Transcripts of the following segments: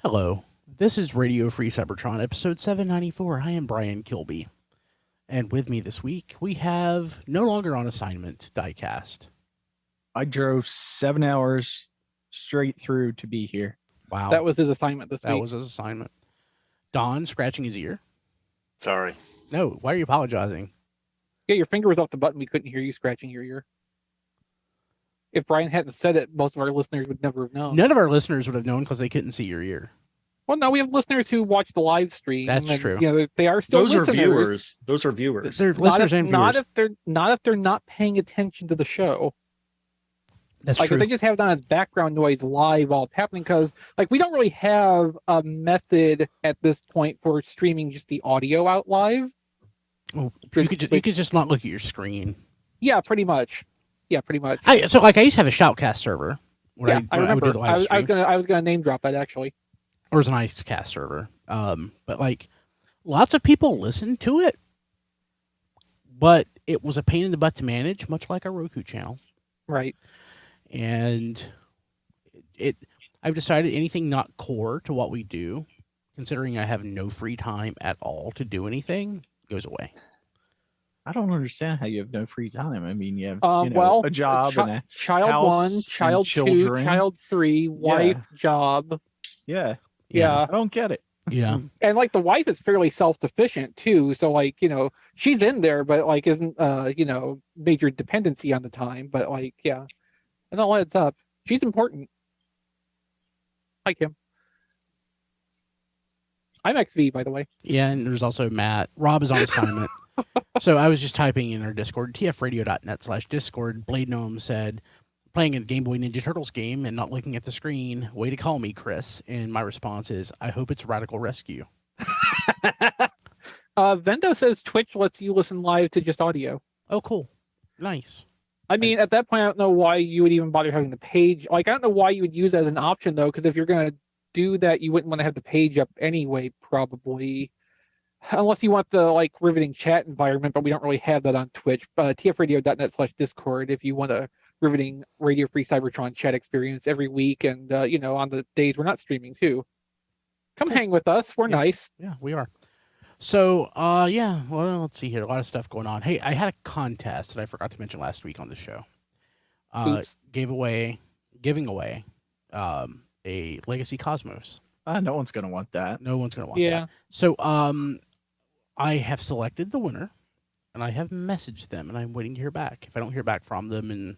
Hello, this is Radio Free Cybertron, episode 794. I am Brian Kilby. And with me this week, we have no longer on assignment, Diecast. I drove 7 hours straight through to be here. Wow. That was his assignment this week. That was his assignment. Don scratching his ear. Sorry. No, why are you apologizing? Yeah, your finger was off the button. We couldn't hear you scratching your ear. If Brian hadn't said it, most of our listeners would never have known. None of our listeners would have known because they couldn't see your ear. Well, no, we have listeners who watch the live stream. That's and, true. You know, they are still Those are listeners. viewers. Those are viewers. They're listeners and viewers. Not if they're not paying attention to the show. That's like true. if they just have it on as background noise live while it's happening, because like we don't really have a method at this point for streaming just the audio out live. Oh, you could just not look at your screen. Yeah, pretty much. I used to have a Shoutcast server. I remember. would do the live stream. I was gonna name drop that actually. Or was an Icecast server. But like lots of people listened to it, but it was a pain in the butt to manage, much like our Roku channel. Right. And I've decided anything not core to what we do, considering I have no free time at all to do anything, goes away. I don't understand how you have no free time. I mean, you have well, a job and a child house 1, child 2, children. child 3, wife, job. Yeah. Yeah. I don't get it. Yeah. And like the wife is fairly self-sufficient too, so like she's in there, but like isn't major dependency on the time. But like it all adds up. She's important. Hi Kim. I'm XV, by the way. Yeah, and there's also Matt. Rob is on assignment. So I was just typing in our Discord, tfradio.net/Discord. Blade Gnome said, playing a Game Boy Ninja Turtles game and not looking at the screen. Way to call me, Chris. And my response is, I hope it's Radical Rescue. Vendo says Twitch lets you listen live to just audio. Oh, cool. Nice. I mean, at that point, I don't know why you would even bother having the page. Like, I don't know why you would use that as an option, though, because if you're going to do that, you wouldn't want to have the page up anyway, probably. Unless you want the, like, riveting chat environment, but we don't really have that on Twitch. tfradio.net/Discord if you want a riveting Radio Free Cybertron chat experience every week and, on the days we're not streaming, too. Come hang with us. We're nice. Yeah, we are. So, well, let's see here. A lot of stuff going on. Hey, I had a contest that I forgot to mention last week on the show. Giving away a Legacy Cosmos. No one's going to want that. No one's going to want that. So, I have selected the winner, and I have messaged them, and I'm waiting to hear back. If I don't hear back from them in,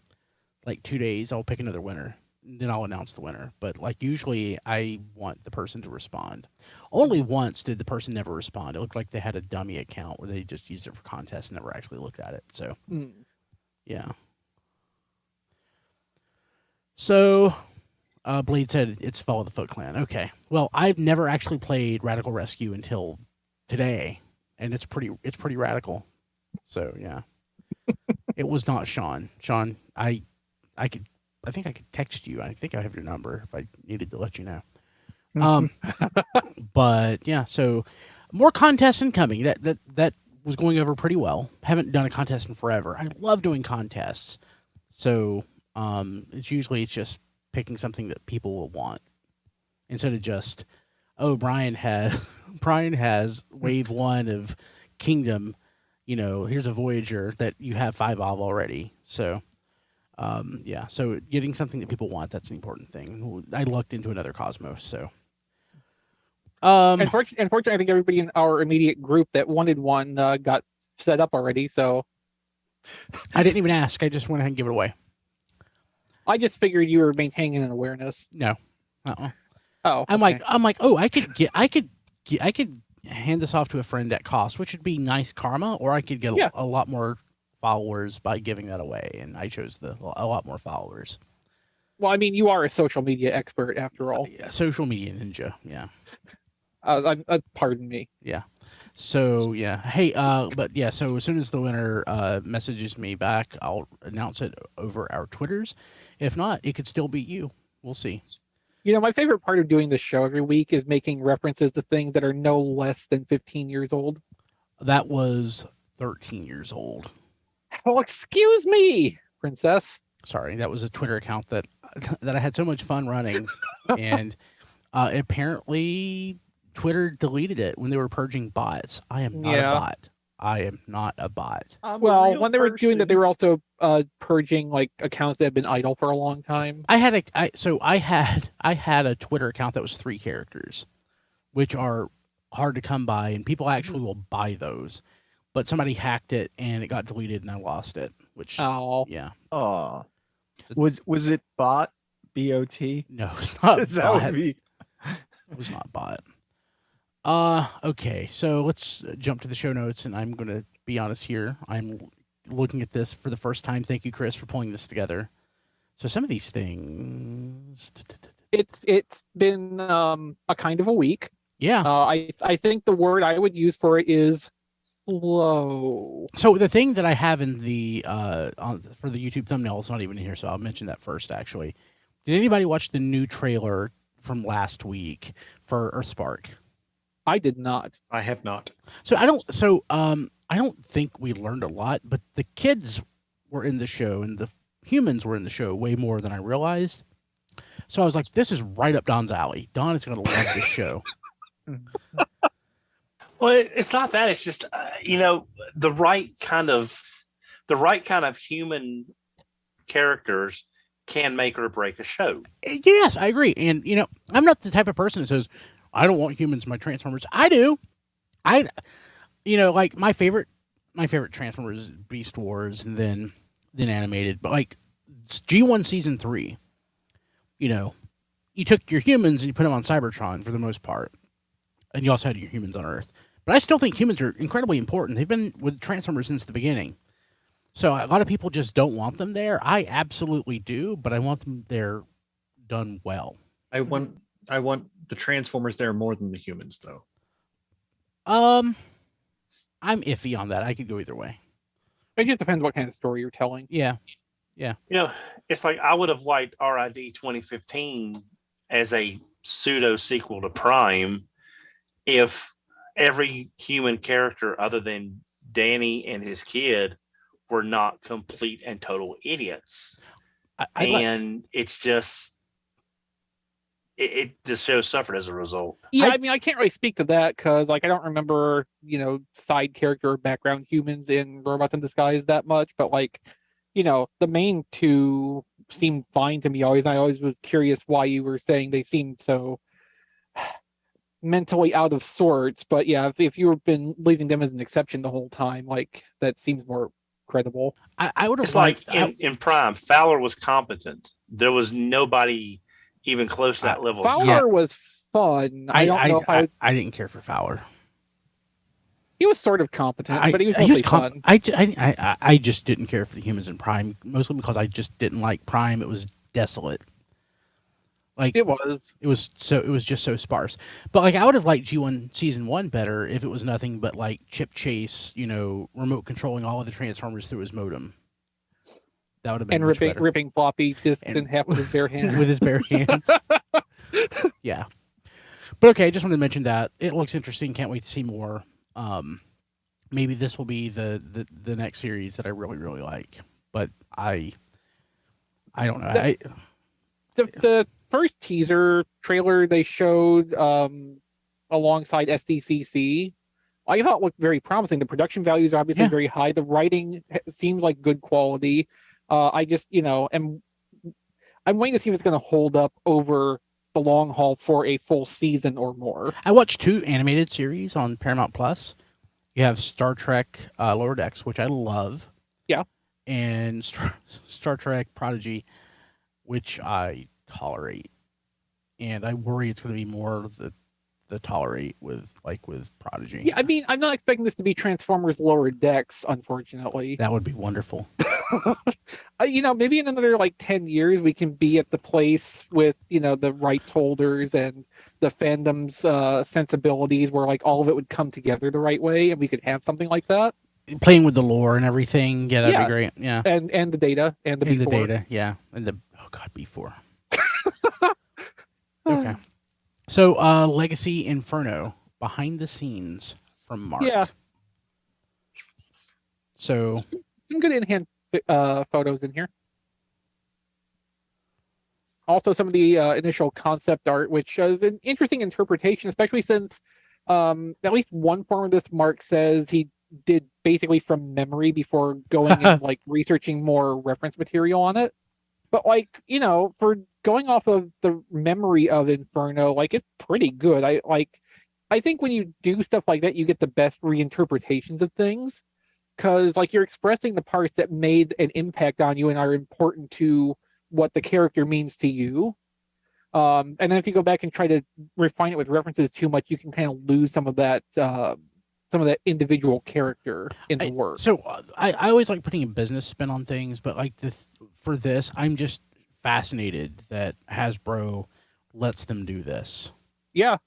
like, 2 days, I'll pick another winner. Then I'll announce the winner. But, like, usually I want the person to respond. Only once did the person never respond. It looked like they had a dummy account where they just used it for contests and never actually looked at it. So, yeah. So, Blade said it's Follow the Foot Clan. Okay. Well, I've never actually played Radical Rescue until today, and it's pretty radical. So, yeah. It was not Sean. Sean, I think I could text you. I think I have your number if I needed to let you know. But yeah, so more contests incoming. That was going over pretty well. Haven't done a contest in forever. I love doing contests. So it's just picking something that people will want instead of just, Brian has wave 1 of Kingdom. Here's a Voyager that you have 5 of already. So. So getting something that people want, that's an important thing. I lucked into another Cosmos, so. Unfortunately, I think everybody in our immediate group that wanted one got set up already, so. I didn't even ask. I just went ahead and gave it away. I just figured you were maintaining an awareness. No. Oh. I'm like, I could hand this off to a friend at cost, which would be nice karma, or I could get a lot more followers by giving that away, and I chose a lot more followers. Well, I mean, you are a social media expert after all. Social media ninja, yeah. Pardon me. Yeah. So yeah. Hey, but yeah. So as soon as the winner messages me back, I'll announce it over our Twitters. If not, it could still be you. We'll see. My favorite part of doing this show every week is making references to things that are no less than 15 years old. That was 13 years old. Well, excuse me, princess. Sorry, that was a Twitter account that I had so much fun running, and Apparently, Twitter deleted it when they were purging bots. I am not a Yeah. bot. I am not a bot. I'm a Well, real when they were doing that, they person. were also purging like accounts that have been idle for a long time. I had a Twitter account that was 3 characters, which are hard to come by, and people actually will buy those. But somebody hacked it and it got deleted, and I lost it. Which Oh, yeah, Oh, was it bot? BOT? no, it's not Is that would bot. be? It was not bot. Okay, so let's jump to the show notes, and I'm going to be honest here. I'm looking at this for the first time. Thank you, Chris, for pulling this together. So some of these things, it's been a kind of a week. yeah. I think the word I would use for it is slow. So the thing that I have in the for the YouTube thumbnail is not even in here, so I'll mention that first. Actually, did anybody watch the new trailer from last week for Earthspark? I did not. I have not. So I don't think we learned a lot, but the kids were in the show and the humans were in the show way more than I realized. So I was like, this is right up Don's alley. Don is going to love this show. Well, it's not that. It's just the right kind of human characters can make or break a show. Yes, I agree. And I'm not the type of person that says I don't want humans in my Transformers. I do. Like my favorite Transformers is Beast Wars and then animated, but like G1 season 3, you took your humans and you put them on Cybertron for the most part, and you also had your humans on Earth. But I still think humans are incredibly important. They've been with Transformers since the beginning. So a lot of people just don't want them there. I absolutely do, but I want them there done well. I want the Transformers there more than the humans, though. I'm iffy on that. I could go either way. It just depends what kind of story you're telling. Yeah. It's like I would have liked RID 2015 as a pseudo sequel to Prime if every human character other than Danny and his kid were not complete and total idiots. It's just the show suffered as a result. Yeah, I mean, I can't really speak to that because, like, I don't remember, side character or background humans in Robots in Disguise that much. But, like, the main two seemed fine to me always. And I always was curious why you were saying they seemed so mentally out of sorts. But yeah, if you've been leaving them as an exception the whole time, like, that seems more credible. I would have It's like in Prime, Fowler was competent. There was nobody even close to that level. Fowler was fun. I don't know if I didn't care for Fowler. He was sort of competent, but he was mostly fun. I just didn't care for the humans in Prime, mostly because I just didn't like Prime. It was desolate. Like it was just so sparse. But like I would have liked G1 season 1 better if it was nothing but like Chip Chase, remote controlling all of the Transformers through his modem. That would have been and ripping floppy disks in half with his bare hands. With his bare hands. Yeah. But okay, I just wanted to mention that. It looks interesting. Can't wait to see more. Maybe this will be the next series that I really, really like. But I don't know. The first teaser trailer they showed alongside SDCC, I thought looked very promising. The production values are obviously very high. The writing seems like good quality. I just, I'm waiting to see if it's going to hold up over the long haul for a full season or more. I watched 2 animated series on Paramount Plus. You have Star Trek Lower Decks, which I love. Yeah. And Star Trek Prodigy, which I tolerate. And I worry it's going to be more of the tolerate with Prodigy. Yeah, I mean, I'm not expecting this to be Transformers Lower Decks, unfortunately. That would be wonderful. Maybe in another 10 years we can be at the place with the rights holders and the fandom's sensibilities where all of it would come together the right way and we could have something like that. Playing with the lore and everything, that'd be great. Yeah, and the data and the B4. Data, yeah, and the B4. Okay, so Legacy Inferno behind the scenes from Mark. Yeah. So some good in-hand photos in here. Also, some of the initial concept art, which is an interesting interpretation, especially since at least one form of this, Mark says he did basically from memory before going and like researching more reference material on it. But like, for going off of the memory of Inferno, like it's pretty good. I think when you do stuff like that, you get the best reinterpretations of things, because like you're expressing the parts that made an impact on you and are important to what the character means to you. And then if you go back and try to refine it with references too much, you can kind of lose some of that individual character in the work. So I always like putting a business spin on things, but like for this, I'm just fascinated that Hasbro lets them do this. Yeah.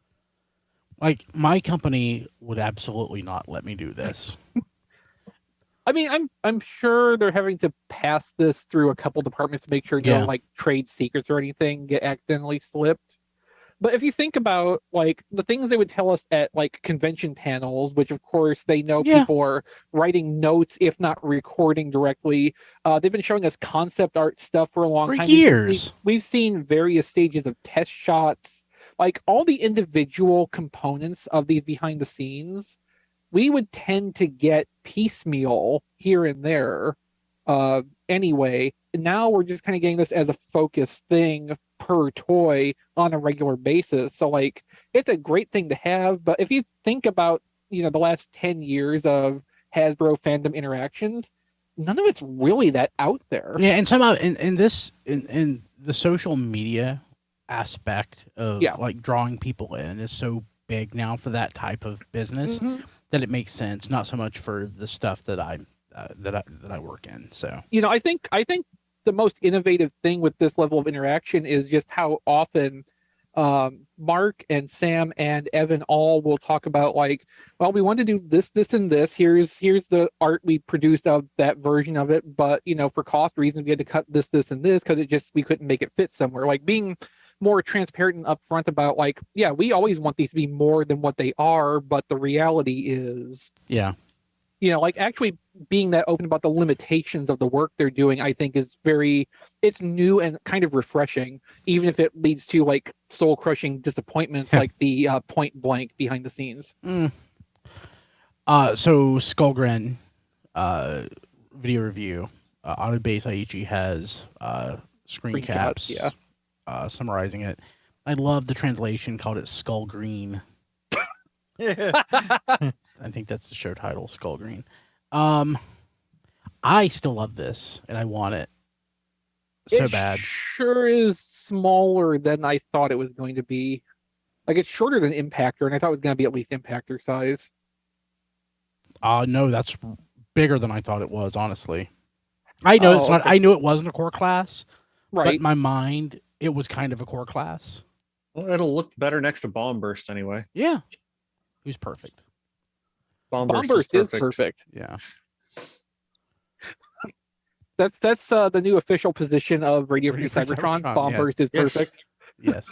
Like my company would absolutely not let me do this. I mean, I'm sure they're having to pass this through a couple departments to make sure no like trade secrets or anything get accidentally slipped. But if you think about like the things they would tell us at like convention panels, which of course they know people are writing notes, if not recording directly. They've been showing us concept art stuff for a long time. Years. We've seen various stages of test shots, like all the individual components of these behind the scenes. We would tend to get piecemeal here and there anyway. Now we're just kind of getting this as a focused thing per toy on a regular basis. So like it's a great thing to have. But if you think about, the last 10 years of Hasbro fandom interactions, none of it's really that out there. Yeah, and somehow in the social media aspect of like drawing people in is so big now for that type of business. Mm-hmm. That it makes sense, not so much for the stuff that I work in. So I think the most innovative thing with this level of interaction is just how often Mark and Sam and Evan all will talk about like, well, we want to do this, and this. Here's the art we produced of that version of it, but for cost reasons we had to cut this, and this because we couldn't make it fit somewhere. Like being more transparent and upfront about like, yeah, we always want these to be more than what they are, but the reality is, like actually being that open about the limitations of the work they're doing, I think is it's new and kind of refreshing, even if it leads to like soul crushing disappointments like the point blank behind the scenes. So Skullgrin video review, Autobase Aichi has screen caps. Summarizing it. I love the translation, called it Skullgrin. I think that's the show title, Skullgrin. I still love this and I want it so bad. Sure is smaller than I thought it was going to be. Like it's shorter than Impactor, and I thought it was going to be at least Impactor size. No, that's bigger than I thought it was, honestly. I know it's not. I knew it wasn't a core class, right? But in my mind, it was kind of a core class. Well, it'll look better next to Bomb Burst anyway. Yeah. Who's perfect? Bomb Burst is perfect. Yeah. That's the new official position of Radio Free Cybertron. Bomb Burst is perfect. Yes.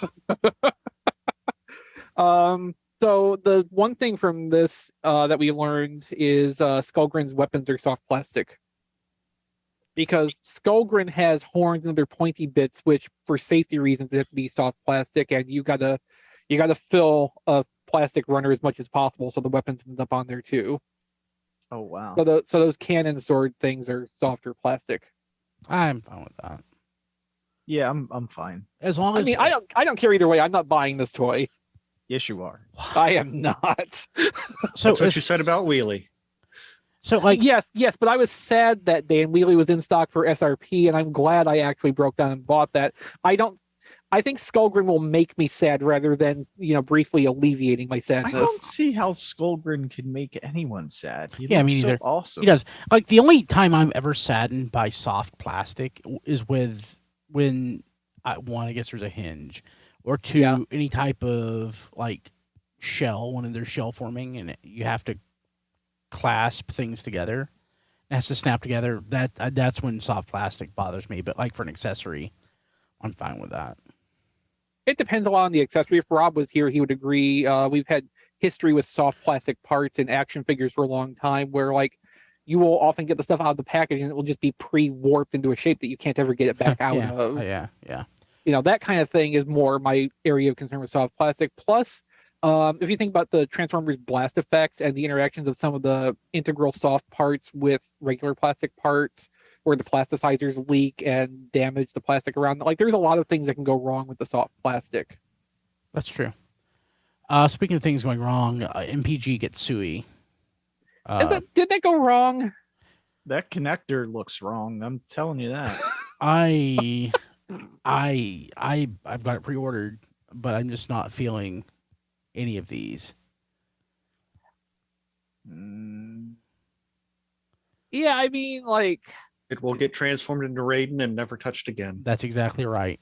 So the one thing from this that we learned is Skullgrin's weapons are soft plastic. Because Skullgrin has horns and other pointy bits, which for safety reasons they have to be soft plastic, and you gotta fill a plastic runner as much as possible so the weapons end up on there too. Oh wow! So those cannon sword things are softer plastic. I'm fine with that. Yeah, I'm fine. As long as I don't care either way. I'm not buying this toy. Yes, you are. I am not. So that's what you said about Wheelie. So like yes, but I was sad that day and Wheelie was in stock for SRP, and I'm glad I actually broke down and bought that. I think Skullgrin will make me sad rather than briefly alleviating my sadness. I don't see how Skullgrin can make anyone sad. He yeah, looks me neither. So awesome. He does. Like the only time I'm ever saddened by soft plastic is when I guess there's a hinge, or two, any type of like shell, one of their shell forming, and you have to clasp things together. It has to snap together. That's when soft plastic bothers me. But like for an accessory, I'm fine with that. It depends a lot on the accessory. If Rob was here, he would agree. We've had history with soft plastic parts and action figures for a long time, where like you will often get the stuff out of the package and it will just be pre-warped into a shape that you can't ever get it back out of. Yeah. That kind of thing is more my area of concern with soft plastic. Plus, if you think about the Transformers blast effects and the interactions of some of the integral soft parts with regular plastic parts, where the plasticizers leak and damage the plastic around, like there's a lot of things that can go wrong with the soft plastic. That's true. Speaking of things going wrong, MPG gets suey. Did that go wrong? That connector looks wrong. I'm telling you that. I've got it pre-ordered, but I'm just not feeling any of these. Yeah, I mean, like, It will get transformed into Raiden and never touched again. That's exactly right.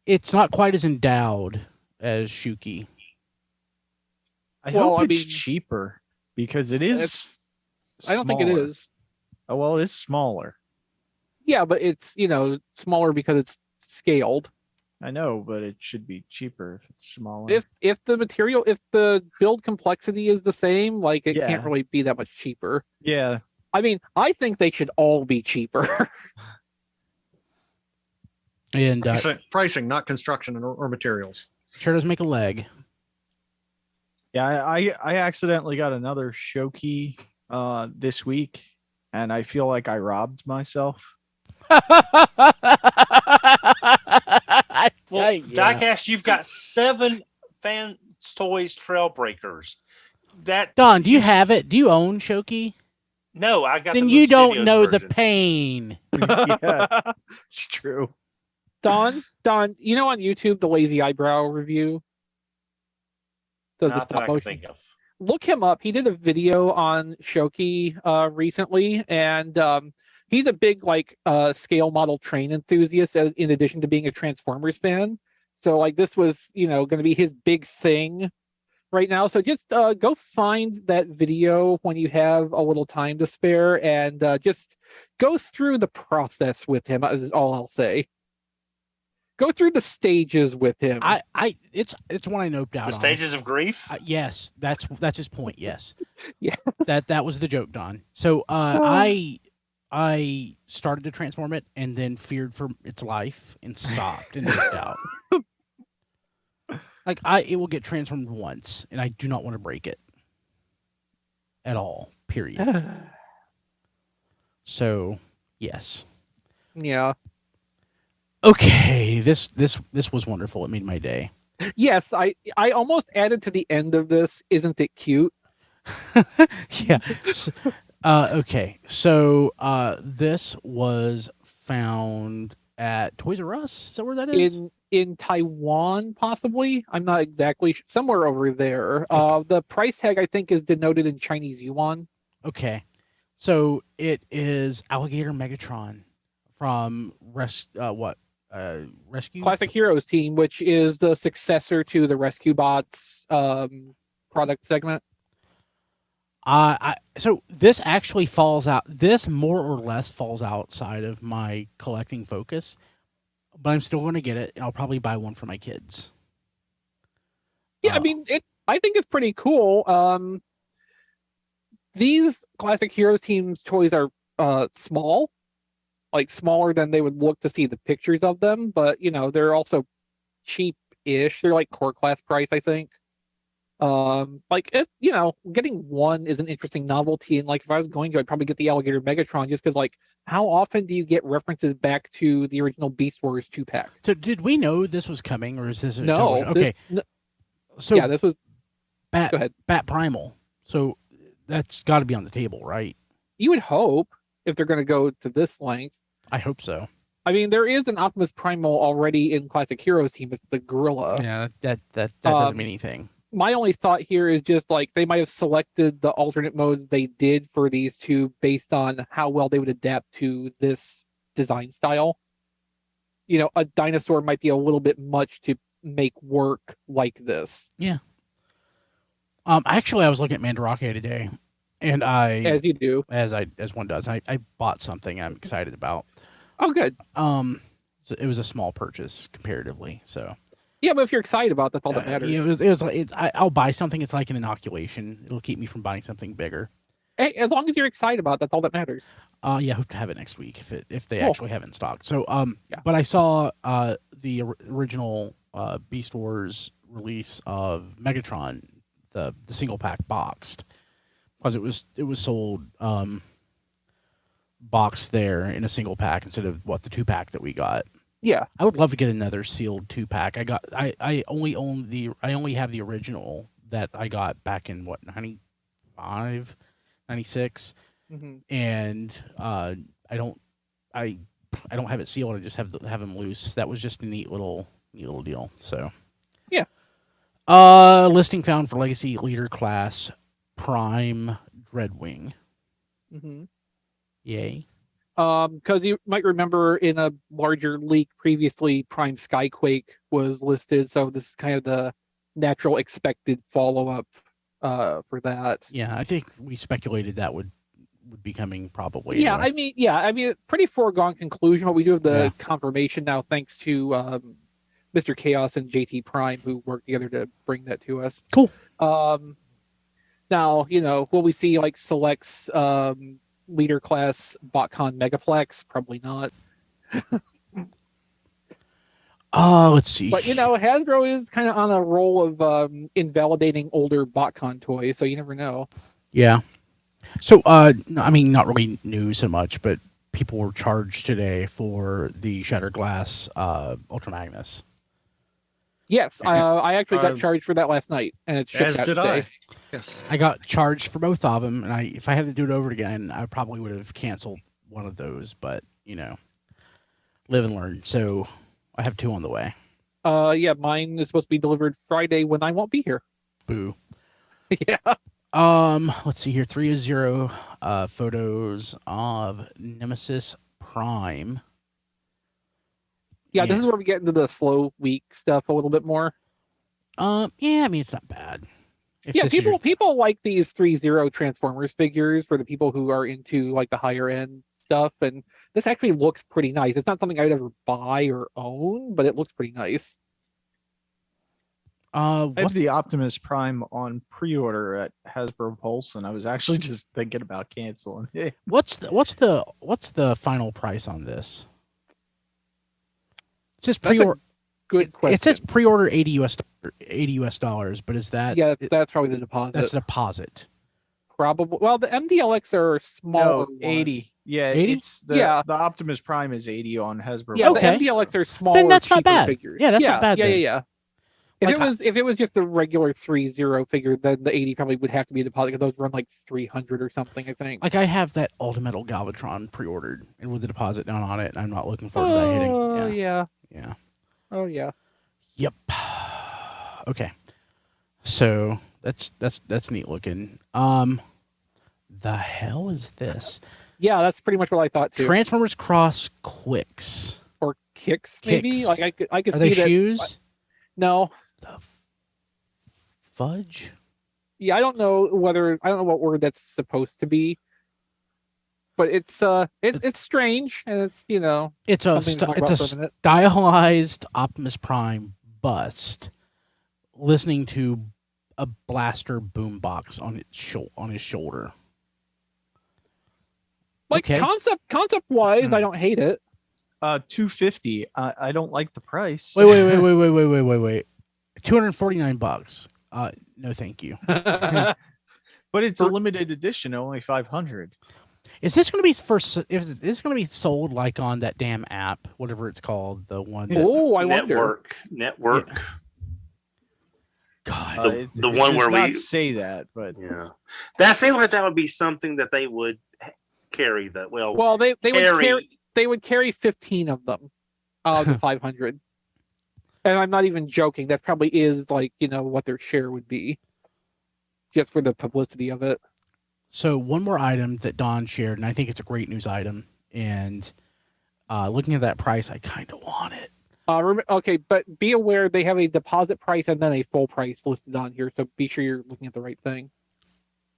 It's not quite as endowed as Shuki. I Well, hope I it's mean, cheaper because it is. I don't think it smaller. is. Oh well, it is smaller. Yeah, but it's smaller because it's scaled. I know, but it should be cheaper if it's smaller. If the build complexity is the same, like it Yeah. can't really be that much cheaper. Yeah, I mean, I think they should all be cheaper. And Pricing, not construction or materials. sure does make a leg. yeah. I accidentally got another show key this week, and I feel like I robbed myself. Well, Yeah. Diecast, you've got 7 Fan Toys Trailbreakers. That Don, do you have it? Do you own Shoki? no, I got. Then the you Moon don't Studios know version. the pain. Yeah, it's true. Don, you know on YouTube the lazy eyebrow review? Does the Not that stop I can motion? think of. Look him up. He did a video on Shoki recently, and he's a big scale model train enthusiast in addition to being a Transformers fan. So like this was going to be his big thing right now. So just go find that video when you have a little time to spare, and just go through the process with him. Is all I'll say. Go through the stages with him. It's one I noped out The on. stages of grief. Yes, that's his point. Yes. Yes. That was the joke, Don. So I started to transform it and then feared for its life and stopped and noped out. Like it will get transformed once, and I do not want to break it at all. Period. So yes. Yeah. Okay, this was wonderful. It made my day. Yes, I almost added to the end of this. Isn't it cute? Yeah. Okay. So this was found at Toys R Us. Is that where that is? In Taiwan, possibly. I'm not exactly somewhere over there. The price tag I think is denoted in Chinese yuan. Okay. So it is Alligator Megatron from Rescue Classic Heroes team, which is the successor to the Rescue Bots product segment. So this actually falls out. This more or less falls outside of my collecting focus, but I'm still going to get it, and I'll probably buy one for my kids. Yeah, I mean, I think it's pretty cool. These Classic Heroes teams toys are small, like smaller than they would look to see the pictures of them, but they're also cheap-ish. They're like core class price, I think. Getting one is an interesting novelty, and like if I was going to, I'd probably get the Alligator Megatron just because how often do you get references back to the original Beast Wars 2-pack? So did we know this was coming, or is this a No. television? Okay. So Yeah, this was. Bat, Go ahead. Bat Primal. So that's got to be on the table, right? You would hope if they're going to go to this length. I hope so. I mean, there is an Optimus Primal already in Classic Heroes team. It's the Gorilla. Yeah, that doesn't mean anything. My only thought here is just they might have selected the alternate modes they did for these two based on how well they would adapt to this design style. A dinosaur might be a little bit much to make work like this. Yeah. Actually, I was looking at Mandarake today, and As you do. as one does, I bought something I'm excited about. Oh, good. So it was a small purchase comparatively. So Yeah, but if you're excited about that, that's all that matters. I'll buy something. It's like an inoculation. It'll keep me from buying something bigger. Hey, as long as you're excited about it, that's all that matters. Yeah, I hope to have it next week if they Cool. actually have it in stock. So Yeah. but I saw the original Beast Wars release of Megatron, the single pack boxed, because it was sold boxed there in a single pack instead of the 2-pack that we got. Yeah. I would love to get another sealed 2-pack. I only have the original that I got back in 95, 96. Mm-hmm. And I don't have it sealed. I just have them loose. That was just a neat little deal. So yeah. Listing found for Legacy Leader Class Prime Dreadwing. Mm-hmm. Yay. Because you might remember in a larger leak previously, Prime Skyquake was listed, so this is kind of the natural expected follow-up for that. Yeah, I think we speculated that would be coming probably. Yeah, anyway. I mean, pretty foregone conclusion, but we do have the confirmation now, thanks to Mr. Chaos and JT Prime, who worked together to bring that to us. Cool. Now, will we see like selects leader class BotCon Megaplex? Probably not. Let's see. But Hasbro is kind of on a roll of invalidating older BotCon toys, so you never know. Yeah. So, I mean, not really new so much, but people were charged today for the Shattered Glass Ultra Magnus. Yes, I actually got charged for that last night, and it's shipped As out did today. I. Yes. I got charged for both of them, and if I had to do it over again, I probably would have canceled one of those. But live and learn. So I have 2 on the way. Yeah, mine is supposed to be delivered Friday when I won't be here. Boo. Yeah. Let's see here. Threezero photos of Nemesis Prime. Yeah, this is where we get into the slow week stuff a little bit more. Yeah, I mean it's not bad. People like these Threezero Transformers figures for the people who are into like the higher end stuff, and this actually looks pretty nice. It's not something I'd ever buy or own, but it looks pretty nice. I have the Optimus Prime on pre-order at Hasbro Pulse, and I was actually just thinking about canceling. What's the final price on this? It says pre-order. Good question. It says pre-order $80 dollars, but is that? Yeah, that's probably the deposit. That's a deposit. Probably. Well, the MDLX are smaller. No, 80. Yeah, 80? it's the Optimus Prime is 80 on Hasbro. Yeah, Okay. the MDLX are smaller. Then that's not cheaper bad. Figures. Yeah, that's not bad. Yeah. If Like, it was just the regular 3-0 figure, then the 80 probably would have to be a deposit because those run like 300 or something, I think. Like I have that Ultimate Galvatron pre-ordered and with the deposit down on it, and I'm not looking forward to that hitting. Oh yeah. Yeah. Oh yeah. Yep. Okay. So that's neat looking. The hell is this? Yeah, that's pretty much what I thought too. Transformers Cross Quicks. Or kicks, maybe. Kicks. Like I could Are see they that. shoes? No. The fudge? Yeah, I don't know what word that's supposed to be. But it's strange, and it's It's a something to talk it's about a for a minute. stylized Optimus Prime bust, listening to a blaster boombox on his shoulder. Like Okay. concept wise, I don't hate it. $250. I don't like the price. Wait. $249. No, thank you. But it's a limited edition, only 500. Is this going to be is this going to be sold like on that damn app, whatever it's called, the one? That, Oh, I wonder. Network. Yeah. God, The It one does where not we say that, but Yeah, that seems like that would be something that they would carry. That Well, they would carry 15 of them out of the 500. And I'm not even joking. That probably is like, what their share would be just for the publicity of it. So one more item that Don shared, and I think it's a great news item. And looking at that price, I kind of want it. Okay, but be aware they have a deposit price and then a full price listed on here. So be sure you're looking at the right thing.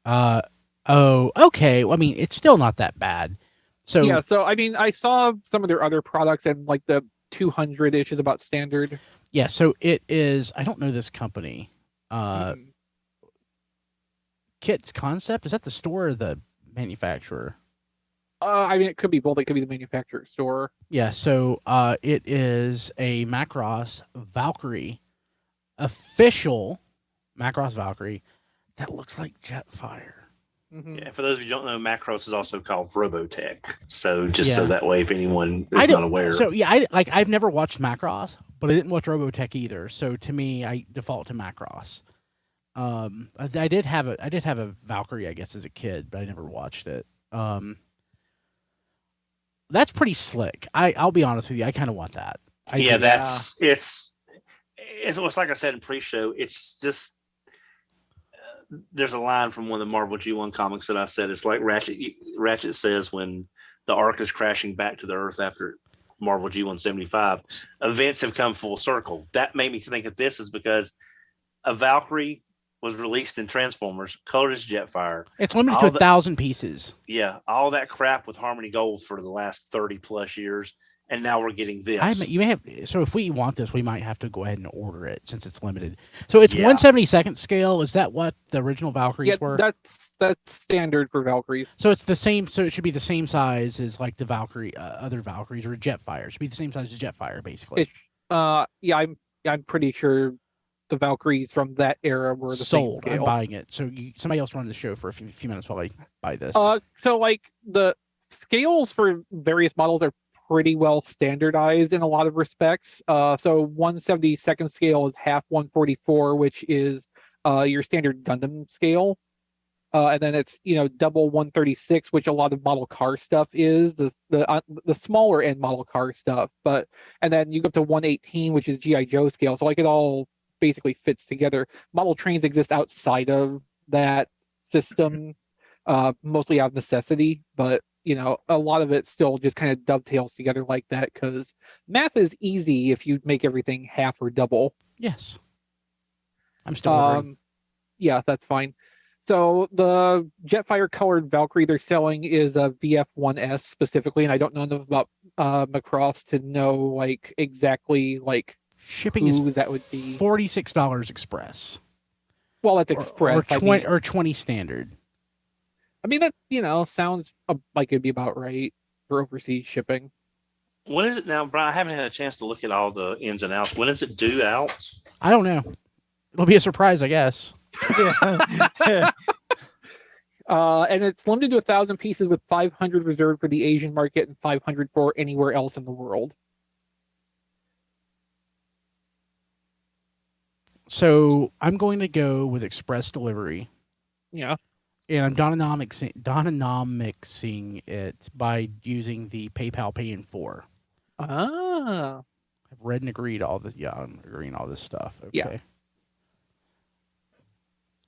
Oh, okay. Well, I mean, it's still not that bad. So yeah, so I mean, I saw some of their other products and like the 200-ish is about standard. yeah, so it is. I don't know this company. Kit's Concept? Is that the store or the manufacturer? I mean, it could be both. It could be the manufacturer store. Yeah, so it is a Macross Valkyrie, official Macross Valkyrie that looks like Jetfire. Mhm. Yeah, for those of you who don't know, Macross is also called Robotech. So just Yeah. so that way, if anyone I is don't- not aware, So yeah, I've never watched Macross, but I didn't watch Robotech either. So to me, I default to Macross. I did have a Valkyrie, I guess, as a kid, but I never watched it. That's pretty slick. I'll be honest with you, I kind of want that. yeah, do. that's it's like I said in pre-show. It's just there's a line from one of the Marvel G1 comics that I said it's like Ratchet says when the Ark is crashing back to the Earth after Marvel G1 75. Events have come full circle. That made me think of this is because a Valkyrie was released in Transformers, colored as Jetfire. It's limited to 1,000 pieces. Yeah, all that crap with Harmony Gold for the last 30 plus years, and now we're getting this. You may have. So if we want this, we might have to go ahead and order it since it's limited. So it's Yeah. 1/72nd scale. Is that what the original Valkyries Yeah, were? that's standard for Valkyries. So it's the same. So it should be the same size as like the Valkyrie, other Valkyries or Jetfire. It should be the same size as Jetfire, basically. It's yeah, I'm pretty sure the Valkyries from that era were the Sold. same I'm scale. buying it. So somebody else run the show for a few minutes while I buy this. So like the scales for various models are pretty well standardized in a lot of respects. So 1/72nd scale is half 144, which is your standard Gundam scale. And then it's double 136, which a lot of model car stuff is the smaller end model car stuff. And then you go up to 118, which is GI Joe scale. So like it all basically fits together. Model trains exist outside of that system, mostly out of necessity, but a lot of it still just kind of dovetails together like that because math is easy if you make everything half or double. Yes. I'm still ordering. Yeah, that's fine. So the Jetfire colored Valkyrie they're selling is a VF1S specifically, and I don't know enough about Macross to know like exactly like Shipping who is that would be. $46 express. Well, that's express. Or I 20 mean, or 20 standard. that sounds like it'd be about right for overseas shipping. When is it now, Brian? I haven't had a chance to look at all the ins and outs. When is it due out? I don't know. It'll be a surprise, I guess. Yeah. And it's limited to 1,000 pieces with 500 reserved for the Asian market and 500 for anywhere else in the world. So I'm going to go with express delivery. Yeah. And I'm Dononomixing it by using the PayPal Pay in 4. Ah. I've read and agreed all this. Yeah, I'm agreeing all this stuff. Okay. Yeah.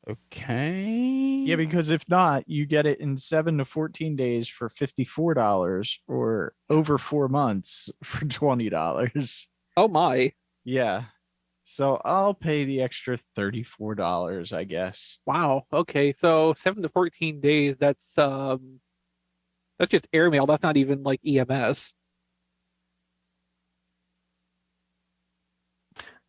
Okay. Yeah, because if not, you get it in 7 to 14 days for $54 or over 4 months for $20. Oh my. Yeah. So I'll pay the extra $34, I guess. Wow. Okay. So 7 to 14 days. That's just airmail. That's not even like EMS.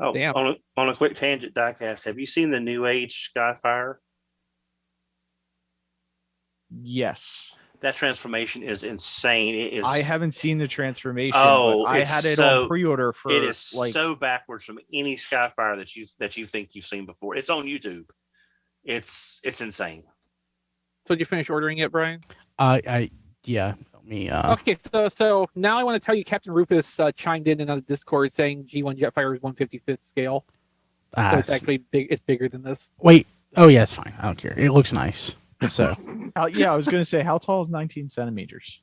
Oh, Damn. on a quick tangent, Diecast, have you seen the New Age Skyfire? Yes. That transformation is insane. It is. I haven't seen the transformation. Oh, but I it's had it so- on pre-order for It is like so backwards from any Skyfire that you think you've seen before. It's on YouTube. It's insane. So did you finish ordering it, Brian? Yeah. Let me. Okay. So now I want to tell you, Captain Rufus chimed in on the Discord saying G1 Jetfire is 1/55th scale. So it's actually big. It's bigger than this. Wait. Oh yeah, it's fine. I don't care. It looks nice. So. yeah, I was gonna say how tall is 19 centimeters?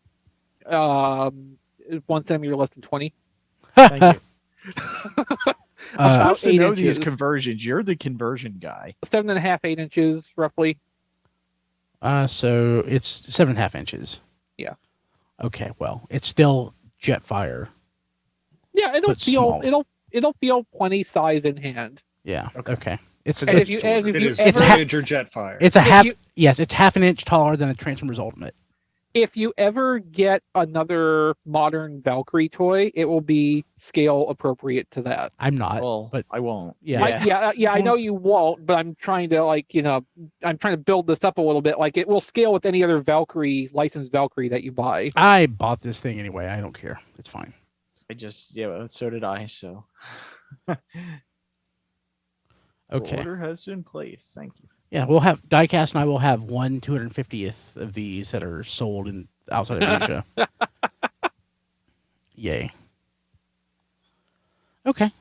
1 centimeter less than 20. Thank you. I'm Uh, supposed to 8 know these inches. conversions. You're the conversion guy. 7.5, 8 inches roughly. So it's 7.5 inches. Yeah. Okay. Well, it's still Jetfire. Yeah, it'll But feel smaller. it'll feel plenty size in hand. Yeah. Okay. Okay. It's And if you It is It's ever, ha- major Jetfire. it's a if half. you- Yes, it's half an inch taller than a Transformers Ultimate. if you ever get another modern Valkyrie toy, it will be scale appropriate to that. I'm not, Well, but I won't. yeah. Yeah, I know you won't, but I'm trying to I'm trying to build this up a little bit. Like it will scale with any other Valkyrie licensed Valkyrie that you buy. I bought this thing anyway. I don't care. It's fine. So did I. So Okay. The order has been placed. Thank you. Yeah, we'll have Diecast and I will have 1/250th of these that are sold in outside of Asia. Yay. Okay.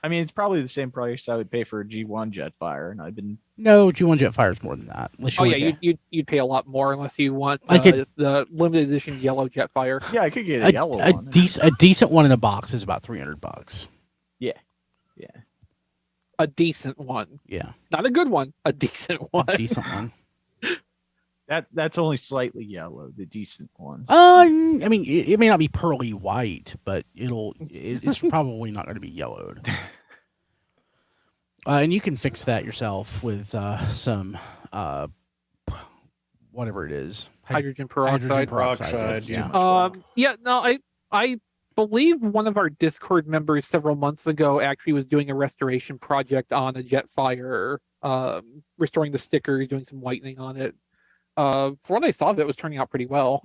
I mean, it's probably the same price I would pay for a G1 Jetfire, and I've been No, G1 Jetfire is more than that. Unless you Oh want- yeah, you'd pay a lot more unless you want I could- the limited edition yellow Jetfire. yeah, I could get a yellow one. a decent one in the box is about $300. Yeah. A decent one, Yeah, not a good one, a decent one. a decent one. That's only slightly yellow. The decent ones. I mean, it may not be pearly white, but it's probably not going to be yellowed. And you can fix that yourself with some whatever it is, Hydrogen peroxide. Peroxide, Yeah. I believe one of our Discord members several months ago actually was doing a restoration project on a Jetfire, restoring the stickers, doing some whitening on it. For what I saw of it, was turning out pretty well.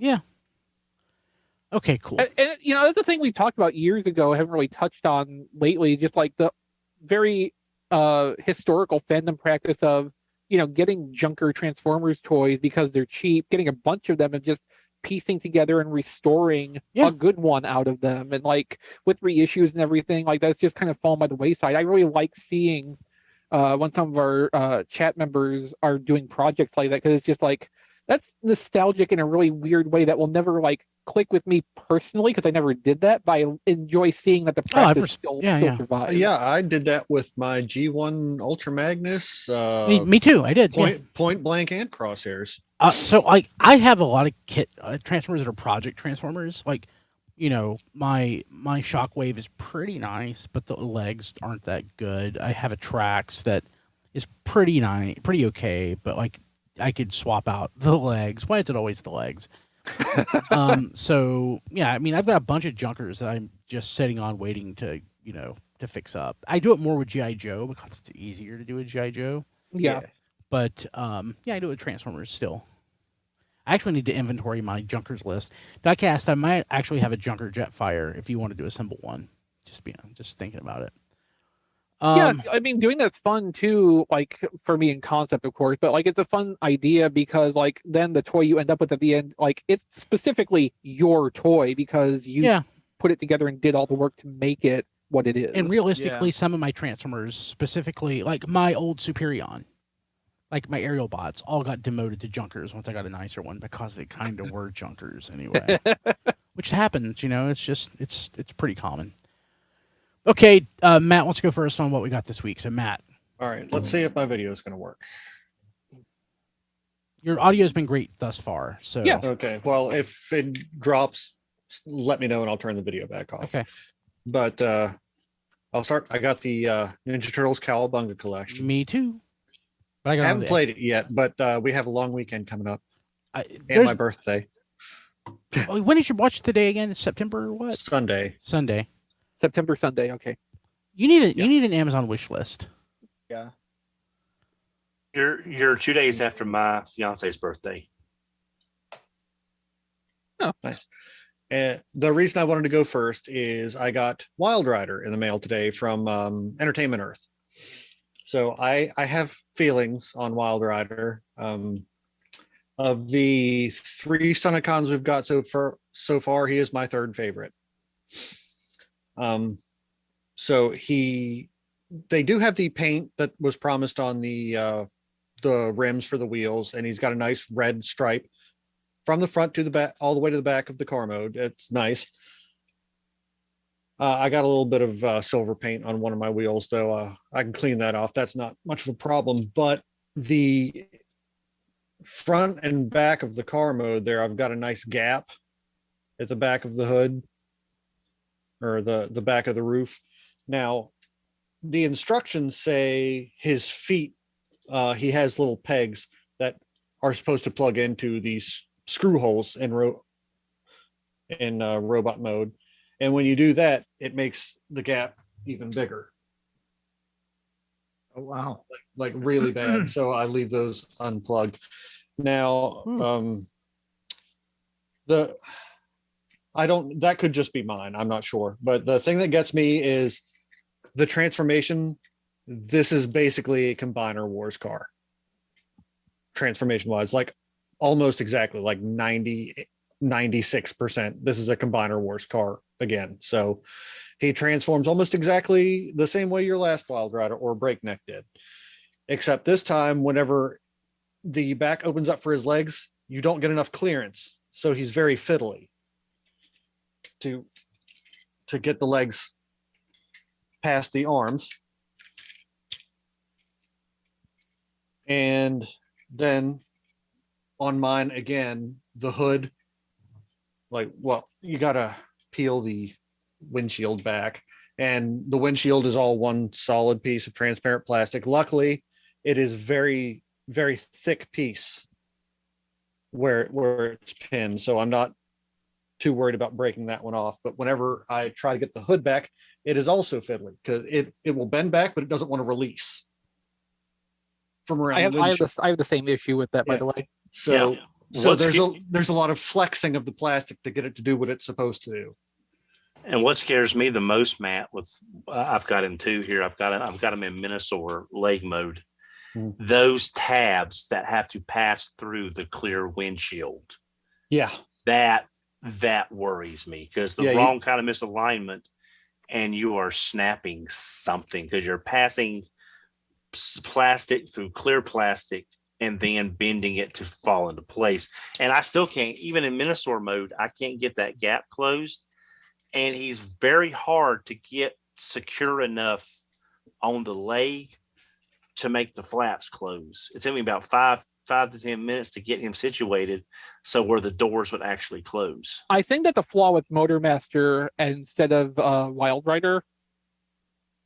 Okay, cool. And that's the thing we talked about years ago. I haven't really touched on lately. Just like the very historical fandom practice of getting junker Transformers toys because they're cheap, getting a bunch of them and just piecing together and restoring Yeah. a good one out of them. And like with reissues and everything, like that's just kind of fallen by the wayside. I really like seeing when some of our chat members are doing projects like that, because it's just like that's nostalgic in a really weird way that will never like click with me personally, because I never did that, but I enjoy seeing that the practice still survives. Yeah, I did that with my G1 Ultra Magnus. Me too. I did. Point blank and crosshairs. So like I have a lot of kit Transformers that are project Transformers. Like, my Shockwave is pretty nice, but the legs aren't that good. I have a Trax that is pretty nice, pretty okay, but like I could swap out the legs. Why is it always the legs? So yeah, I mean, I've got a bunch of junkers that I'm just sitting on waiting to fix up. I do it more with GI Joe because it's easier to do with GI Joe. Yeah. But I do it with Transformers still. I actually need to inventory my junkers list. Diecast, I might actually have a junker Jetfire if you wanted to assemble one. Just thinking about it. Yeah, I mean, doing that's fun too, like for me in concept, of course, but like it's a fun idea because like then the toy you end up with at the end, like it's specifically your toy because you put it together and did all the work to make it what it is. And realistically, some of my Transformers, specifically like my old Superion, like my aerial bots, all got demoted to junkers once I got a nicer one because they kind of were junkers anyway. Which happens, it's pretty common. Okay, Matt wants to go first on what we got this week. So Matt. All right, let's see if my video is going to work. Your audio has been great thus far. So yeah. Okay, well, if it drops, let me know and I'll turn the video back off. Okay. But I'll start. I got the Ninja Turtles Cowabunga collection. Me too. But I haven't played it yet, but we have a long weekend coming up and my birthday. When is your watch today again? It's September what? Sunday. September Sunday. Okay. You need an Amazon wish list. Yeah. You're 2 days after my fiance's birthday. Oh, nice. And the reason I wanted to go first is I got Wild Rider in the mail today from Entertainment Earth. So I have feelings on Wild Rider. Of the 3 Sunicons we've got so far, he is my third favorite. So they do have the paint that was promised on the rims for the wheels, and he's got a nice red stripe from the front to the back, all the way to the back of the car mode. It's nice. I got a little bit of silver paint on one of my wheels, though. I can clean that off. That's not much of a problem. But the front and back of the car mode there, I've got a nice gap at the back of the hood, or the back of the roof. Now, the instructions say he has little pegs that are supposed to plug into these screw holes in robot mode. And when you do that, it makes the gap even bigger. Oh wow. Like really bad. So I leave those unplugged. Now, that could just be mine. I'm not sure. But the thing that gets me is the transformation. This is basically a Combiner Wars car. Transformation wise, like almost exactly like 96%. This is a Combiner Wars car again. So he transforms almost exactly the same way your last Wild Rider or Breakneck did. Except this time, whenever the back opens up for his legs, you don't get enough clearance. So he's very fiddly to get the legs past the arms. And then on mine again, the hood, like, well, you gotta peel the windshield back, and the windshield is all one solid piece of transparent plastic. Luckily, it is very, very thick piece where it's pinned, so I'm not too worried about breaking that one off. But whenever I try to get the hood back, it is also fiddly because it will bend back, but it doesn't want to release from around. I have the same issue with that, by Yeah. the way. So, Yeah. so What's there's a lot of flexing of the plastic to get it to do what it's supposed to do. And what scares me the most, Matt, with I've got him too here. I've got him in Minosaur leg mode. Those tabs that have to pass through the clear windshield. Yeah, That worries me because the wrong kind of misalignment, and you are snapping something because you're passing plastic through clear plastic and then bending it to fall into place. And I still can't, even in Minosaur mode, I can't get that gap closed. And he's very hard to get secure enough on the leg to make the flaps close. It took me about 5 to 10 minutes to get him situated so where the doors would actually close. I think that's a flaw with Motormaster instead of Wild Rider.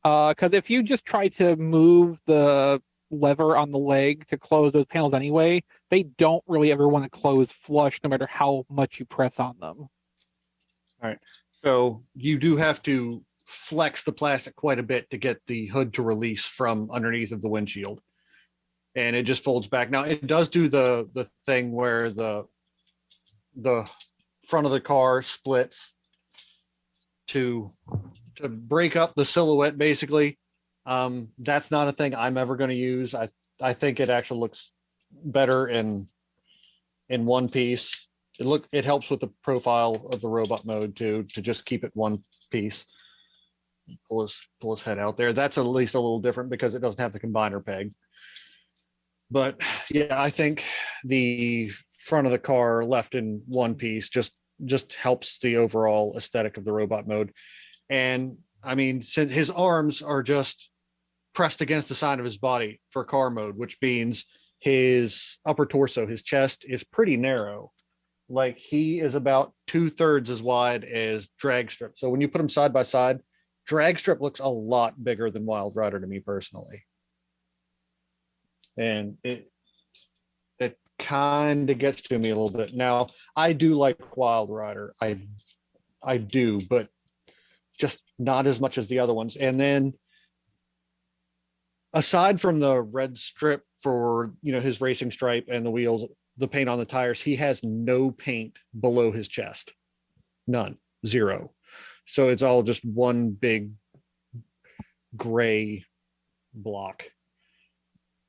Because if you just try to move the lever on the leg to close those panels anyway, they don't really ever want to close flush no matter how much you press on them. All right. So you do have to flex the plastic quite a bit to get the hood to release from underneath of the windshield. And it just folds back. Now it does do the thing where the front of the car splits to break up the silhouette, basically. That's not a thing I'm ever going to use. I think it actually looks better in one piece. It helps with the profile of the robot mode too, to just keep it one piece. Pull his head out there. That's at least a little different because it doesn't have the combiner peg. But yeah, I think the front of the car left in one piece just helps the overall aesthetic of the robot mode. And I mean, since his arms are just pressed against the side of his body for car mode, which means his upper torso, his chest is pretty narrow. Like he is about 2/3 as wide as Dragstrip. So when you put them side by side, Dragstrip looks a lot bigger than Wild Rider to me personally. And it kind of gets to me a little bit. Now, I do like Wild Rider. I do, but just not as much as the other ones. And then aside from the red strip for, his racing stripe and the wheels, the paint on the tires, he has no paint below his chest. None. Zero. So it's all just one big gray block.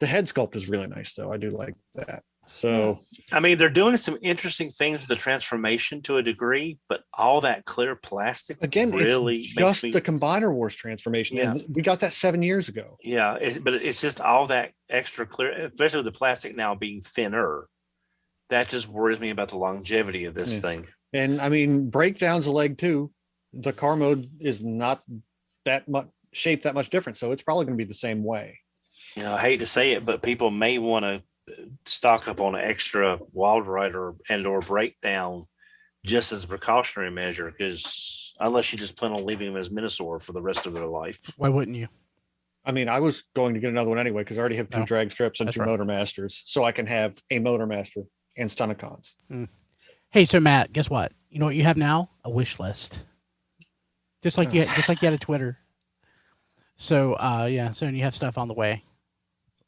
The head sculpt is really nice, though. I do like that. So, I mean, they're doing some interesting things with the transformation to a degree, but all that clear plastic again, really it's just the Combiner Wars transformation. Yeah. And we got that 7 years ago. Yeah, but it's just all that extra clear, especially with the plastic now being thinner. That just worries me about the longevity of this thing. And I mean, breakdown's a leg too. The car mode is not that much shaped that much different, so it's probably going to be the same way. I hate to say it, but people may want to stock up on an extra Wild Rider and or breakdown just as a precautionary measure, because unless you just plan on leaving them as Minosaur for the rest of their life. Why wouldn't you? I mean, I was going to get another one anyway because I already have two drag strips and two Motor Masters, so I can have a Motor Master and Stunticons. Hey, so Matt, guess what? You know what you have now? A wish list. Just like you had a Twitter. So yeah, so you have stuff on the way.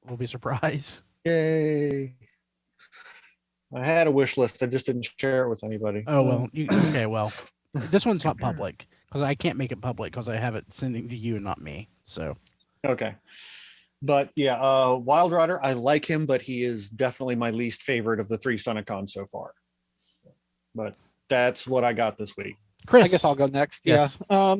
We'll be surprised. Yay. I had a wish list. I just didn't share it with anybody. Oh well, okay. Well, this one's not public because I can't make it public because I have it sending to you and not me. So Okay. But yeah, Wild Rider, I like him, but he is definitely my least favorite of the 3 Stunticons so far. But that's what I got this week. Chris, I guess I'll go next. Yes. Yeah.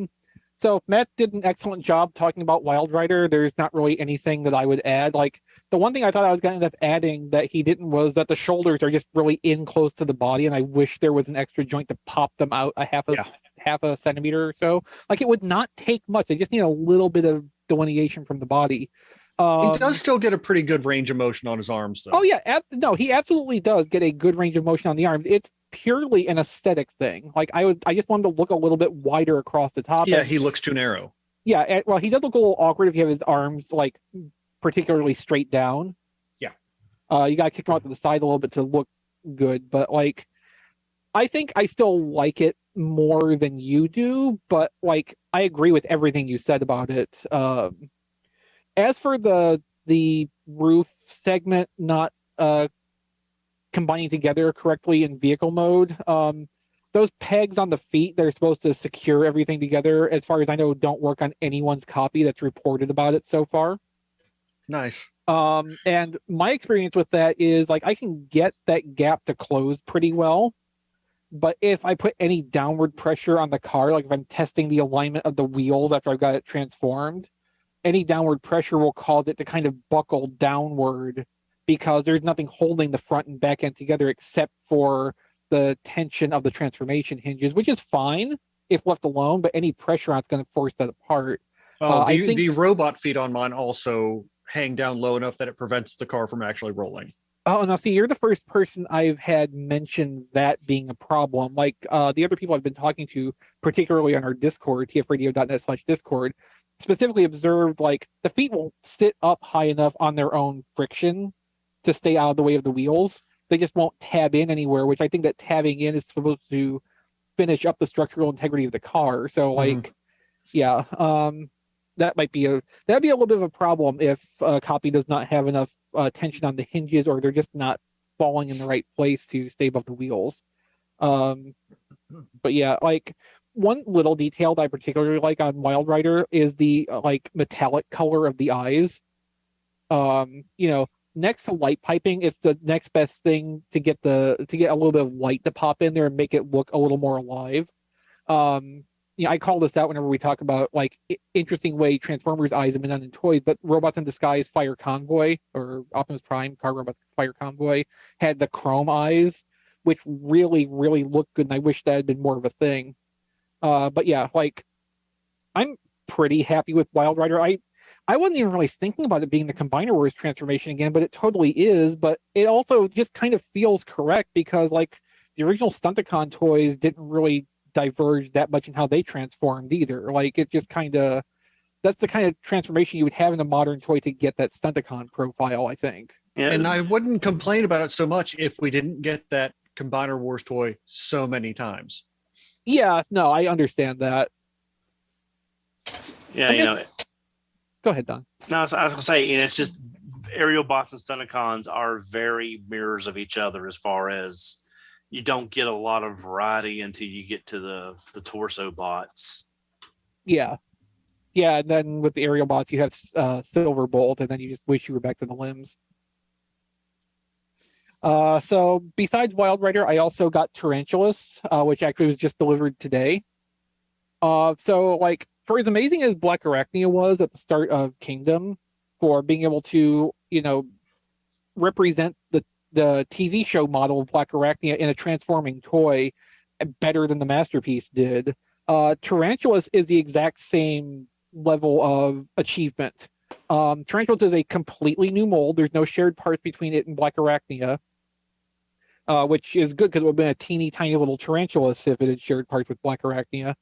So Matt did an excellent job talking about Wild Rider. There's not really anything that I would add. Like the one thing I thought I was going to end up adding that he didn't was that the shoulders are just really in close to the body, and I wish there was an extra joint to pop them out a half a centimeter or so. Like it would not take much. They just need a little bit of delineation from the body. He does still get a pretty good range of motion on his arms, though. Oh yeah, no, he absolutely does get a good range of motion on the arms. It's purely an aesthetic thing. Like I just wanted to look a little bit wider across the top. Yeah, he looks too narrow. Yeah, well, he does look a little awkward if you have his arms like particularly straight down. Yeah. You gotta kick him out to the side a little bit to look good, but like I think I still like it more than you do, but like I agree with everything you said about it. As for the roof segment not combining together correctly in vehicle mode, those pegs on the feet that are supposed to secure everything together, as far as I know, don't work on anyone's copy that's reported about it so far. Nice. And my experience with that is like I can get that gap to close pretty well, but if I put any downward pressure on the car, like if I'm testing the alignment of the wheels after I've got it transformed, any downward pressure will cause it to kind of buckle downward because there's nothing holding the front and back end together except for the tension of the transformation hinges, which is fine if left alone, but any pressure on it's going to force that apart. The robot feet on mine also hang down low enough that it prevents the car from actually rolling. Oh, now see, you're the first person I've had mention that being a problem. Like the other people I've been talking to, particularly on our Discord, tfradio.net/Discord, specifically observed like the feet won't sit up high enough on their own friction to stay out of the way of the wheels. They just won't tab in anywhere, which I think that tabbing in is supposed to finish up the structural integrity of the car. So like, yeah, that'd be a little bit of a problem if a copy does not have enough tension on the hinges, or they're just not falling in the right place to stay above the wheels. But yeah, like one little detail that I particularly like on Wild Rider is the like metallic color of the eyes. Next to light piping, it's the next best thing to get a little bit of light to pop in there and make it look a little more alive. I call this out whenever we talk about like interesting way Transformers eyes have been done in toys, but Robots in Disguise Fire Convoy or Optimus Prime Car Robots Fire Convoy had the chrome eyes, which really, really looked good, and I wish that had been more of a thing. But yeah, like I'm pretty happy with Wild Rider. I wasn't even really thinking about it being the Combiner Wars transformation again, but it totally is. But it also just kind of feels correct because like the original Stunticon toys didn't really diverge that much in how they transformed either. Like it just kind of, that's the kind of transformation you would have in a modern toy to get that Stunticon profile, I think. Yeah. And I wouldn't complain about it so much if we didn't get that Combiner Wars toy so many times. Yeah, no, I understand that. Yeah, Go ahead, Don. No, I was going to say, it's just aerial bots and Stunticons are very mirrors of each other as far as you don't get a lot of variety until you get to the torso bots. Yeah. Yeah, and then with the aerial bots, you have Silverbolt, and then you just wish you were back to the limbs. So besides Wild Rider, I also got Tarantulas, which actually was just delivered today. So like, for as amazing as Black Arachnia was at the start of Kingdom, for being able to, represent the TV show model of Black Arachnia in a transforming toy better than the Masterpiece did, Tarantulas is the exact same level of achievement. Tarantulas is a completely new mold. There's no shared parts between it and Black Arachnia, which is good because it would have been a teeny tiny little Tarantulas if it had shared parts with Black Arachnia.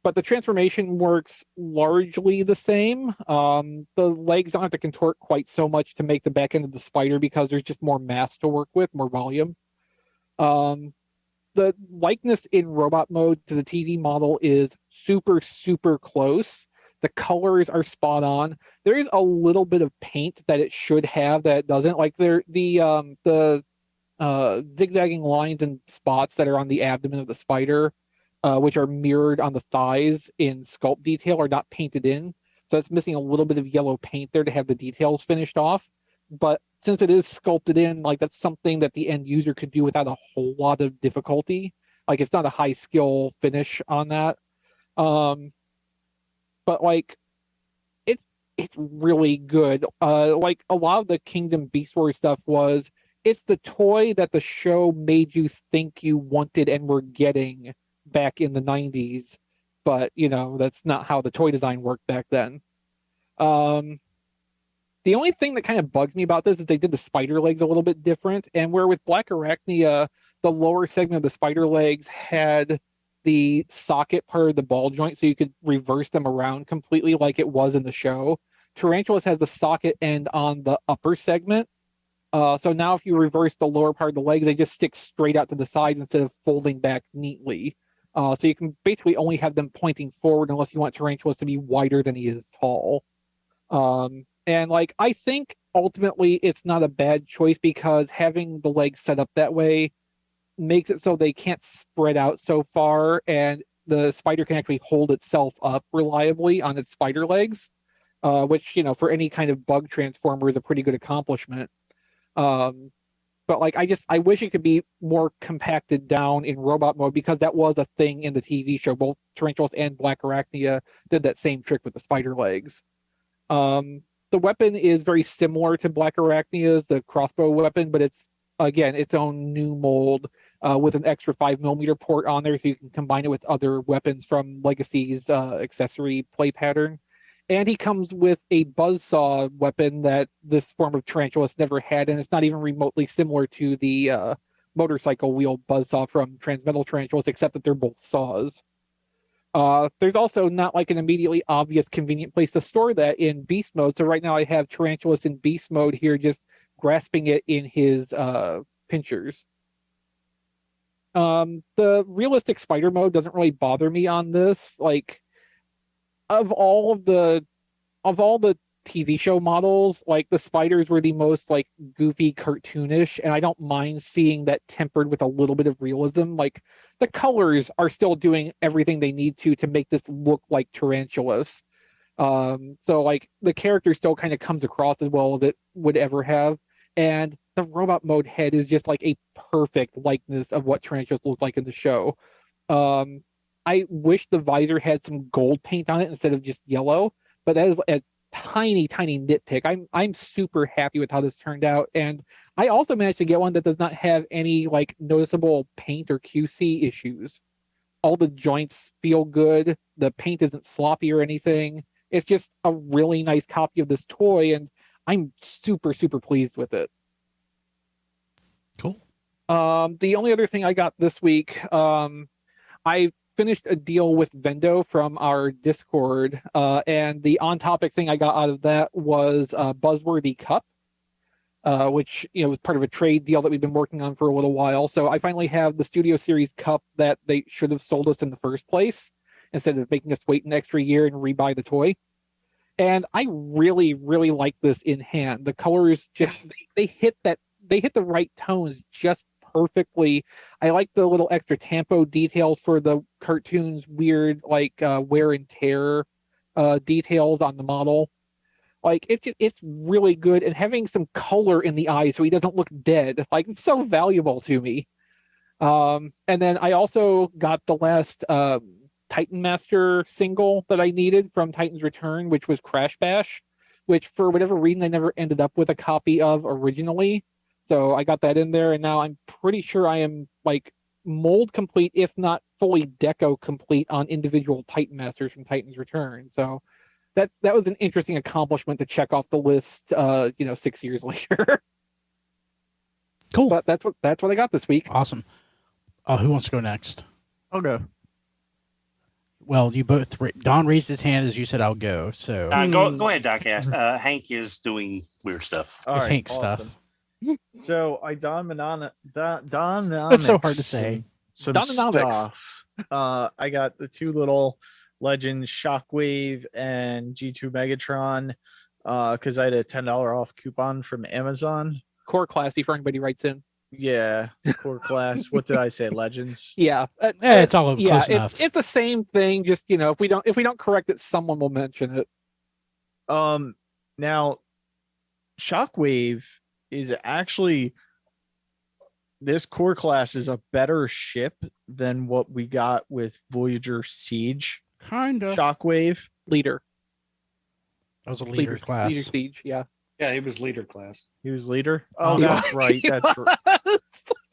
But the transformation works largely the same. The legs don't have to contort quite so much to make the back end of the spider because there's just more mass to work with, more volume. The likeness in robot mode to the TV model is super, super close. The colors are spot on. There is a little bit of paint that it should have that it doesn't. Like the zigzagging lines and spots that are on the abdomen of the spider, which are mirrored on the thighs in sculpt detail, are not painted in. So it's missing a little bit of yellow paint there to have the details finished off. But since it is sculpted in, like that's something that the end user could do without a whole lot of difficulty. Like it's not a high skill finish on that. But like it's really good. Like a lot of the Kingdom Beast Wars stuff was, it's the toy that the show made you think you wanted and were getting back in the 90s. But, you know, that's not how the toy design worked back then. The only thing that kind of bugs me about this is they did the spider legs a little bit different. And where with Black Arachnia, the lower segment of the spider legs had the socket part of the ball joint, so you could reverse them around completely like it was in the show. Tarantulas has the socket end on the upper segment. So now if you reverse the lower part of the legs, they just stick straight out to the sides instead of folding back neatly. So you can basically only have them pointing forward unless you want Tarantulas to be wider than he is tall. And like, I think ultimately it's not a bad choice because having the legs set up that way makes it so they can't spread out so far, and the spider can actually hold itself up reliably on its spider legs, which, you know, for any kind of bug transformer is a pretty good accomplishment. But like, I wish it could be more compacted down in robot mode, because that was a thing in the TV show. Both Tarantulas and Black Arachnia did that same trick with the spider legs. The weapon is very similar to Black Arachnia's, the crossbow weapon, but it's, again, its own new mold with an extra 5mm port on there, so you can combine it with other weapons from Legacy's accessory play pattern. And he comes with a buzzsaw weapon that this form of Tarantulas never had, and it's not even remotely similar to the motorcycle wheel buzzsaw from Transmetal Tarantulas, except that they're both saws. There's also not like an immediately obvious convenient place to store that in beast mode. So right now I have Tarantulas in beast mode here, just grasping it in his pinchers. The realistic spider mode doesn't really bother me on this. Like, of all the TV show models, like the spiders were the most like goofy, cartoonish, and I don't mind seeing that tempered with a little bit of realism. Like, the colors are still doing everything they need to make this look like tarantulas. So like the character still kind of comes across as well as it would ever have. And the robot mode head is just like a perfect likeness of what tarantulas look like in the show. I wish the visor had some gold paint on it instead of just yellow, but that is a tiny nitpick. I'm super happy with how this turned out, and I also managed to get one that does not have any like noticeable paint or QC issues. All the joints feel good. The paint isn't sloppy or anything. It's just a really nice copy of this toy, and I'm super pleased with it. Cool. The only other thing I got this week, I finished a deal with Vendo from our Discord, and the on-topic thing I got out of that was Buzzworthy Cup, which, you know, was part of a trade deal that we've been working on for a little while. So I finally have the Studio Series Cup that they should have sold us in the first place, instead of making us wait an extra year and rebuy the toy. And I really like this in hand. The colors just they hit the right tones just perfectly. I like the little extra tampo details for the cartoon's weird like wear and tear details on the model. Like it's really good, and having some color in the eyes so he doesn't look dead, like, it's so valuable to me. And then I also got the last Titan Master single that I needed from Titan's Return, which was Crash Bash, which for whatever reason I never ended up with a copy of originally. So I got that in there, and now I'm pretty sure I am like mold complete, if not fully deco complete, on individual Titan Masters from Titan's Return. So that was an interesting accomplishment to check off the list 6 years later. Cool. But that's what I got this week. Awesome. Who wants to go next? I'll go. Well, you both. Don raised his hand as you said, "I'll go." So Go ahead, Doc. Hank is doing weird stuff. All it's right, Hank awesome. stuff. So I Don That's so hard to say. Some Dononomics. stuff. I got the two little Legends Shockwave and G2 Megatron because I had a $10 off coupon from Amazon. Core classy for anybody writes in. Yeah, core class. What did I say? Legends. Yeah, It's all close yeah. enough. It's the same thing. Just if we don't correct it, someone will mention it. Now Shockwave is actually, this core class is a better ship than what we got with Voyager Siege. Kinda. Shockwave. Leader. That was a leader class. Leader siege. Yeah. Yeah, he was leader class. He was leader. Oh, He that's right. That's right.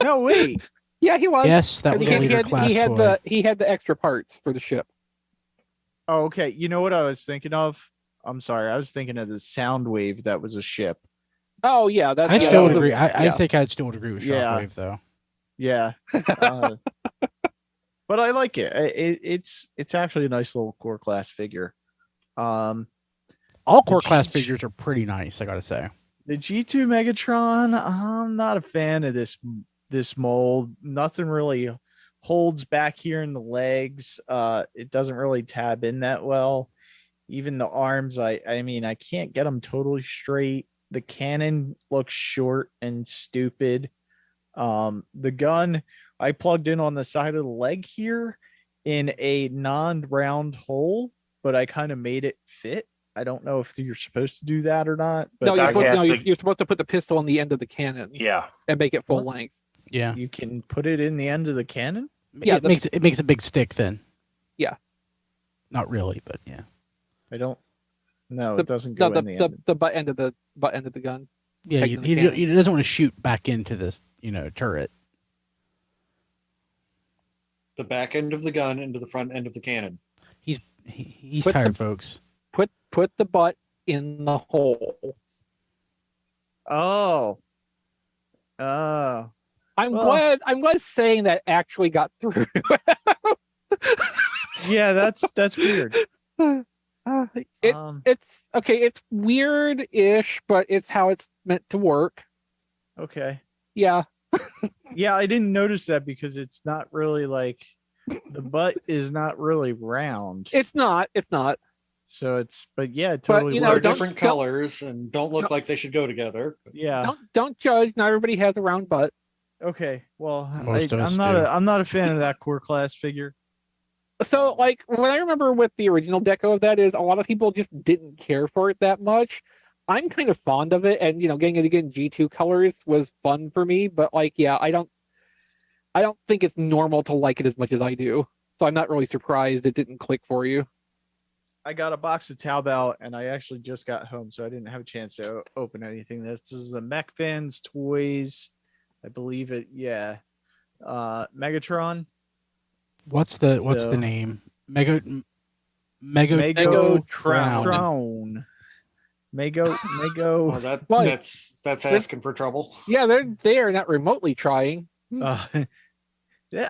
No, wait. Yeah, he was. Yes, that 'Cause was he a had- leader class He had toy. he had the extra parts for the ship. Oh, okay. You know what I was thinking of? I'm sorry. I was thinking of the Soundwave that was a ship. Oh yeah, that's. I yeah, still that would was a- agree. I yeah. think I'd still would agree with Yeah. Shockwave though. Yeah. But I like it. It's actually a nice little core class figure. All core class Jeez. figures are pretty nice, I gotta say. The G2 Megatron, I'm not a fan of this mold. Nothing really holds back here in the legs. It doesn't really tab in that well. Even the arms, I mean, I can't get them totally straight. The cannon looks short and stupid. The gun I plugged in on the side of the leg here in a non-round hole, but I kind of made it fit. I don't know if you're supposed to do that or not, but No, Doc has to- you're supposed to put the pistol on the end of the cannon Yeah. and make it full What? length. Yeah. you can put it in the end of the cannon. Yeah, it makes a big stick then. Yeah. Not really, but yeah. I don't. No, The- it doesn't No, go in the end. the butt end of the gun. Yeah, Taking the he cannon. doesn't want to shoot back into this, turret. The back end of the gun into the front end of the cannon. He's Put tired, the- folks. Put the butt in the hole. Oh. I'm Well- glad saying that actually got through. Yeah, that's weird. It- Um, it's okay. It's weird-ish, but it's how it's meant to work. okay. Yeah. Yeah, I didn't notice that because it's not really like the butt is not really round. It's not. It's not. So but yeah, it But, totally you know, They're works. don't- different colors and don't look like they should go together. Yeah. Don't judge. Not everybody has a round butt. Okay. Well, Most of us I'm not do. I'm not a fan of that core class figure. So, like, what I remember with the original deco of that is a lot of people just didn't care for it that much. I'm kind of fond of it, and getting it again G2 colors was fun for me. But like, yeah, I don't think it's normal to like it as much as I do. So I'm not really surprised it didn't click for you. I got a box of Taobao and I actually just got home, so I didn't have a chance to open anything. This is the Mech Fans Toys. I believe it. Yeah. Megatron. What's the So- name? Mega Megatron. Tron. Mego. Oh, Why? that's asking for trouble. Yeah, they are not remotely trying. Yeah,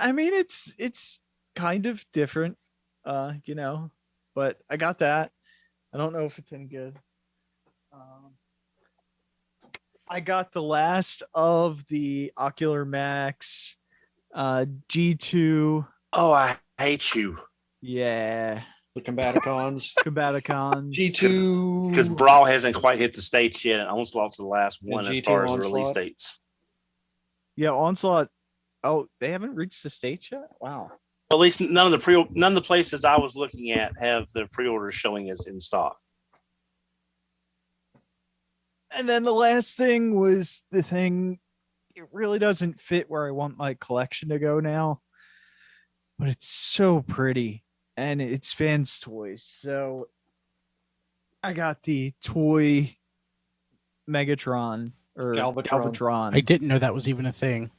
I mean it's kind of different, but I got that. I don't know if it's any good. I got the last of the Ocular Max G2. Oh, I hate you. Yeah. The Combaticons. Combaticons. G2. Because Brawl hasn't quite hit the stage yet, and Onslaught's the last one as G2 far as the release Onslaught? dates. Yeah, Onslaught. Oh, they haven't reached the stage yet? Wow. At least none of the places I was looking at have the pre-orders showing as in stock. And then the last thing was the thing. It really doesn't fit where I want my collection to go now, but it's so pretty and it's fans toys. So I got the toy Megatron or Galvatron. Galvatron. I didn't know that was even a thing.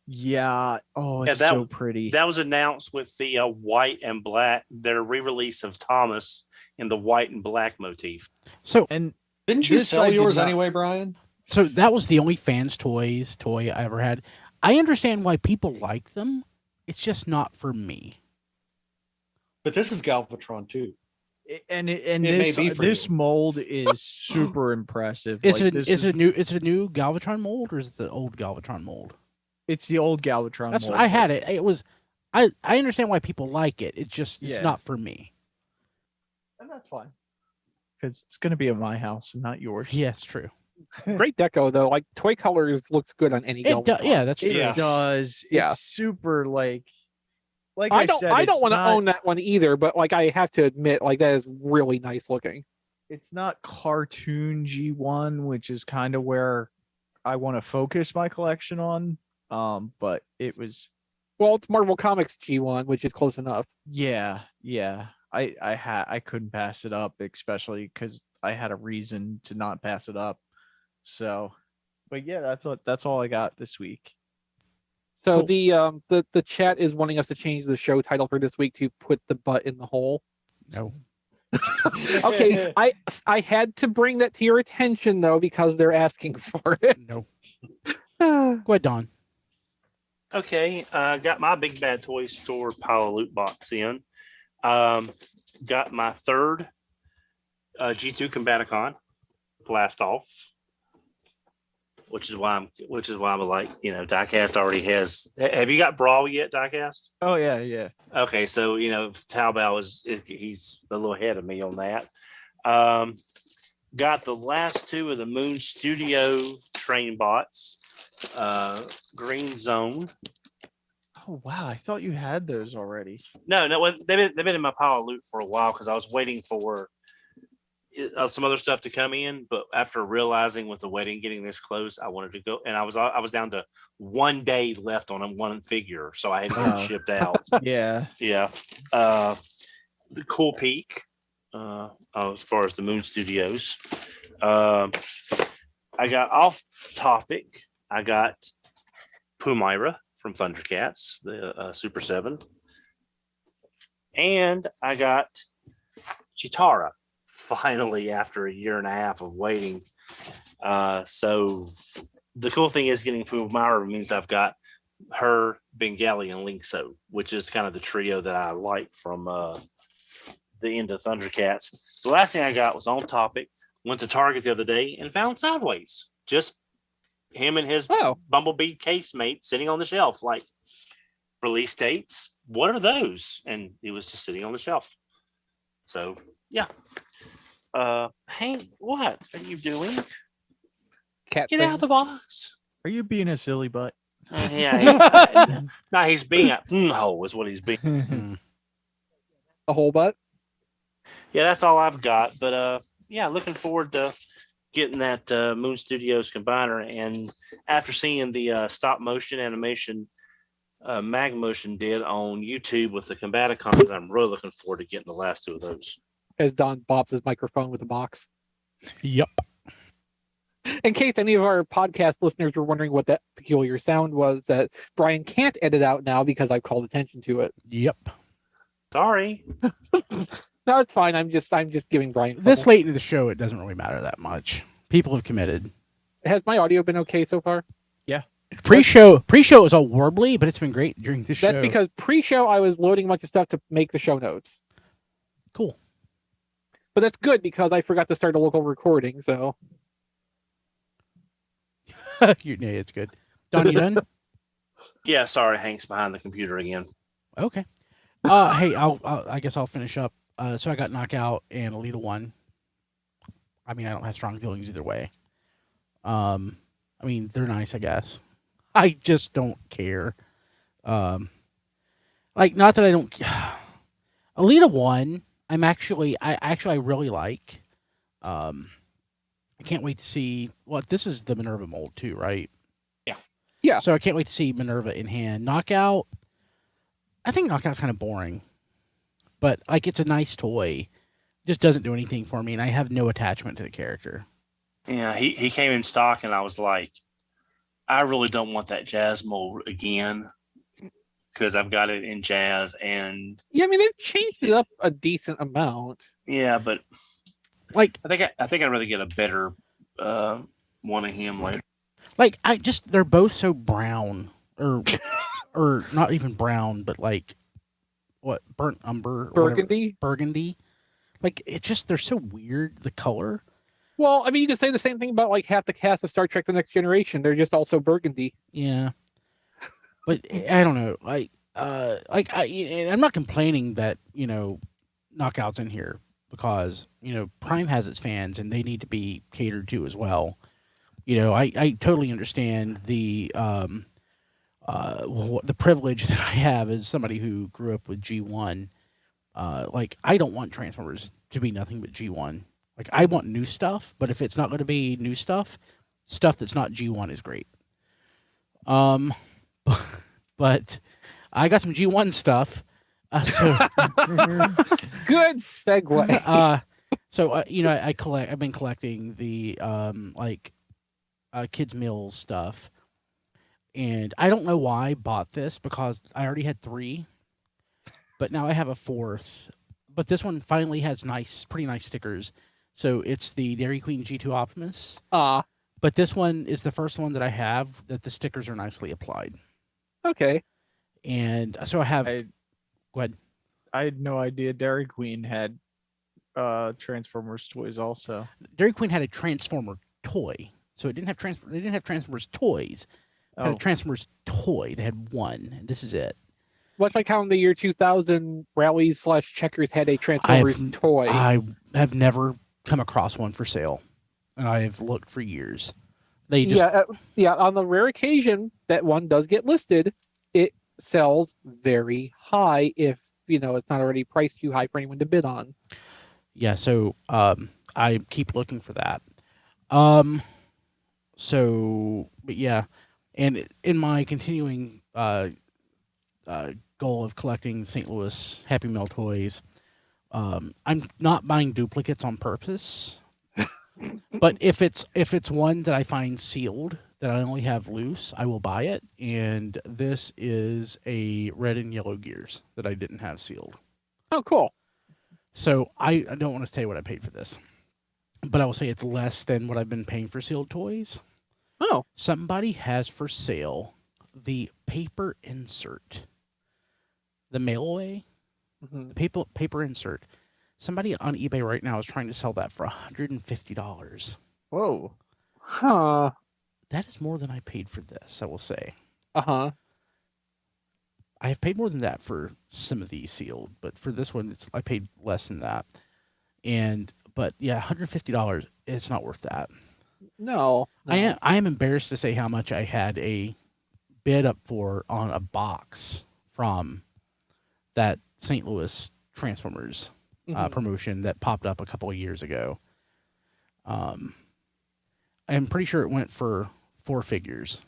Yeah. Oh, Yeah, it's that- so pretty. That was announced with the white and black, their re-release of Thomas in the white and black motif. So And Didn't you This sell I did yours not- anyway, Brian? so that was the only fans toy I ever had. I understand why people like them. It's just not for me. But this is Galvatron too. and It may this be for this you. mold is super impressive. Is Like, it is it new? Is it a new Galvatron mold or is it the old Galvatron mold? It's the old Galvatron That's mold. I had it. It was. I understand why people like it. It's just it's Yeah. not for me. And that's fine. Because it's going to be at my house and not yours. Yes, true. Great deco though. Like toy colors looks good on any. Galvatron. Yeah, that's true. It Yeah. does. Yeah. It's super like I don't. said, I don't it's want to not- own that one either. But like I have to admit, like that is really nice looking. It's not cartoon G1, which is kind of where I want to focus my collection on. But it was Well, it's Marvel Comics G1, which is close enough. yeah. I couldn't pass it up, especially because I had a reason to not pass it up. So, but yeah, that's all I got this week. So Cool. the chat is wanting us to change the show title for this week to put the butt in the hole. No. Okay, I had to bring that to your attention though because they're asking for it. No. Go ahead, Don. Okay, got my big bad toy store pile of loot box in. Got my third G2 Combaticon blast off, which is why I'm like, Diecast already has. Have you got Brawl yet, Diecast? Oh yeah. Okay, so Taobao is he's a little ahead of me on that. Got the last two of the Moon Studio train bots, Green Zone. Oh wow, I thought you had those already. No, they've been in my pile of loot for a while because I was waiting for some other stuff to come in. But after realizing with the wedding getting this close, I wanted to go, and I was down to 1 day left on one figure, so I had to get Oh. it shipped out. Yeah. Yeah, the Cool Peak, as far as the Moon Studios. I got off topic. I got Pumira from Thundercats, the Super 7. And I got Chitara, finally, after a year and a half of waiting. So the cool thing is getting Pumira means I've got her, Bengali, and Linkso, which is kind of the trio that I like from the end of Thundercats. The last thing I got was on topic. Went to Target the other day and found Sideways. Just him and his Bumblebee casemate sitting on the shelf. Like, release dates, what are those? And he was just sitting on the shelf. So, yeah. Hank, what are you doing? Cat Get thing. out of the box. Are you being a silly butt? Yeah. No, he's being a hole is what he's being. A whole butt. Yeah, that's all I've got. But yeah, looking forward to getting that Moon Studios combiner. And after seeing the stop motion animation Mag Motion did on YouTube with the Combaticons, I'm really looking forward to getting the last two of those. As Don bops his microphone with a box. Yep. In case any of our podcast listeners were wondering what that peculiar sound was, that Brian can't edit out now because I've called attention to it. Yep. Sorry. No, it's fine. I'm just giving Brian This trouble. late into the show, it doesn't really matter that much. People have committed. Has my audio been okay so far? Pre-show was all warbly, but it's been great during the show. That's because pre-show I was loading a bunch of stuff to make the show notes. Cool. But that's good because I forgot to start a local recording, so Yeah, it's good. Don, you done? Yeah, sorry, Hank's behind the computer again. Okay. Hey, I guess I'll finish up. So I got Knockout and Alita 1. I mean, I don't have strong feelings either way. I mean, they're nice, I guess. I just don't care. Like, not that I don't. Alita 1, I really like. I can't wait to see. Well, this is the Minerva mold too, right? Yeah. So I can't wait to see Minerva in hand. Knockout. I think Knockout's kind of boring, but like it's a nice toy. Just doesn't do anything for me, and I have no attachment to the character. Yeah, he came in stock, and I was like, I really don't want that Jazz mold again because I've got it in Jazz, and yeah, I mean they've changed it up a decent amount. yeah, but Like, I think I'd rather get a better one of him later. like they're both so brown, or not even brown, but like what burnt umber, or whatever. Burgundy. Burgundy. Like it's just they're so weird. The color. Well, I mean, you could say the same thing about like half the cast of Star Trek: The Next Generation. They're just also burgundy. Yeah, but I don't know. And I'm not complaining that Knockout's in here because Prime has its fans and they need to be catered to as well. I totally understand the privilege that I have as somebody who grew up with G1. I don't want Transformers to be nothing but G1. Like I want new stuff, but if it's not going to be new stuff that's not G1 is great. But I got some G1 stuff. Good segue. I've been collecting the kids meals stuff, and I don't know why I bought this because I already had 3, but now I have a 4th. But this one finally has pretty nice stickers. So it's the Dairy Queen G2 Optimus. But this one is the first one that I have that the stickers are nicely applied. Okay. And so I have. Go ahead. I had no idea Dairy Queen had Transformers toys also. Dairy Queen had a Transformer toy, so it didn't have They didn't have Transformers toys. It had a Transformers toy. They had one. This is it. Much like how in the year 2000, Rallies/Checkers had a Transformers toy. I have never come across one for sale, and I have looked for years. They just on the rare occasion that one does get listed, it sells very high if it's not already priced too high for anyone to bid on. Yeah, so I keep looking for that. But yeah, and in my continuing goal of collecting St. Louis Happy Meal toys, I'm not buying duplicates on purpose. But if it's one that I find sealed that I only have loose, I will buy it. And this is a red and yellow Gears that I didn't have sealed. Oh, cool. So I don't want to say what I paid for this, but I will say it's less than what I've been paying for sealed toys. Oh. Somebody has for sale the paper insert, the mail away, the paper insert. Somebody on eBay right now is trying to sell that for $150. Whoa. Huh. That is more than I paid for this, I will say. Uh-huh. I have paid more than that for some of these sealed, but for this one, I paid less than that. But yeah, $150, it's not worth that. No. I am embarrassed to say how much I had a bid up for on a box from that St. Louis Transformers promotion that popped up a couple of years ago. I'm pretty sure it went for 4 figures.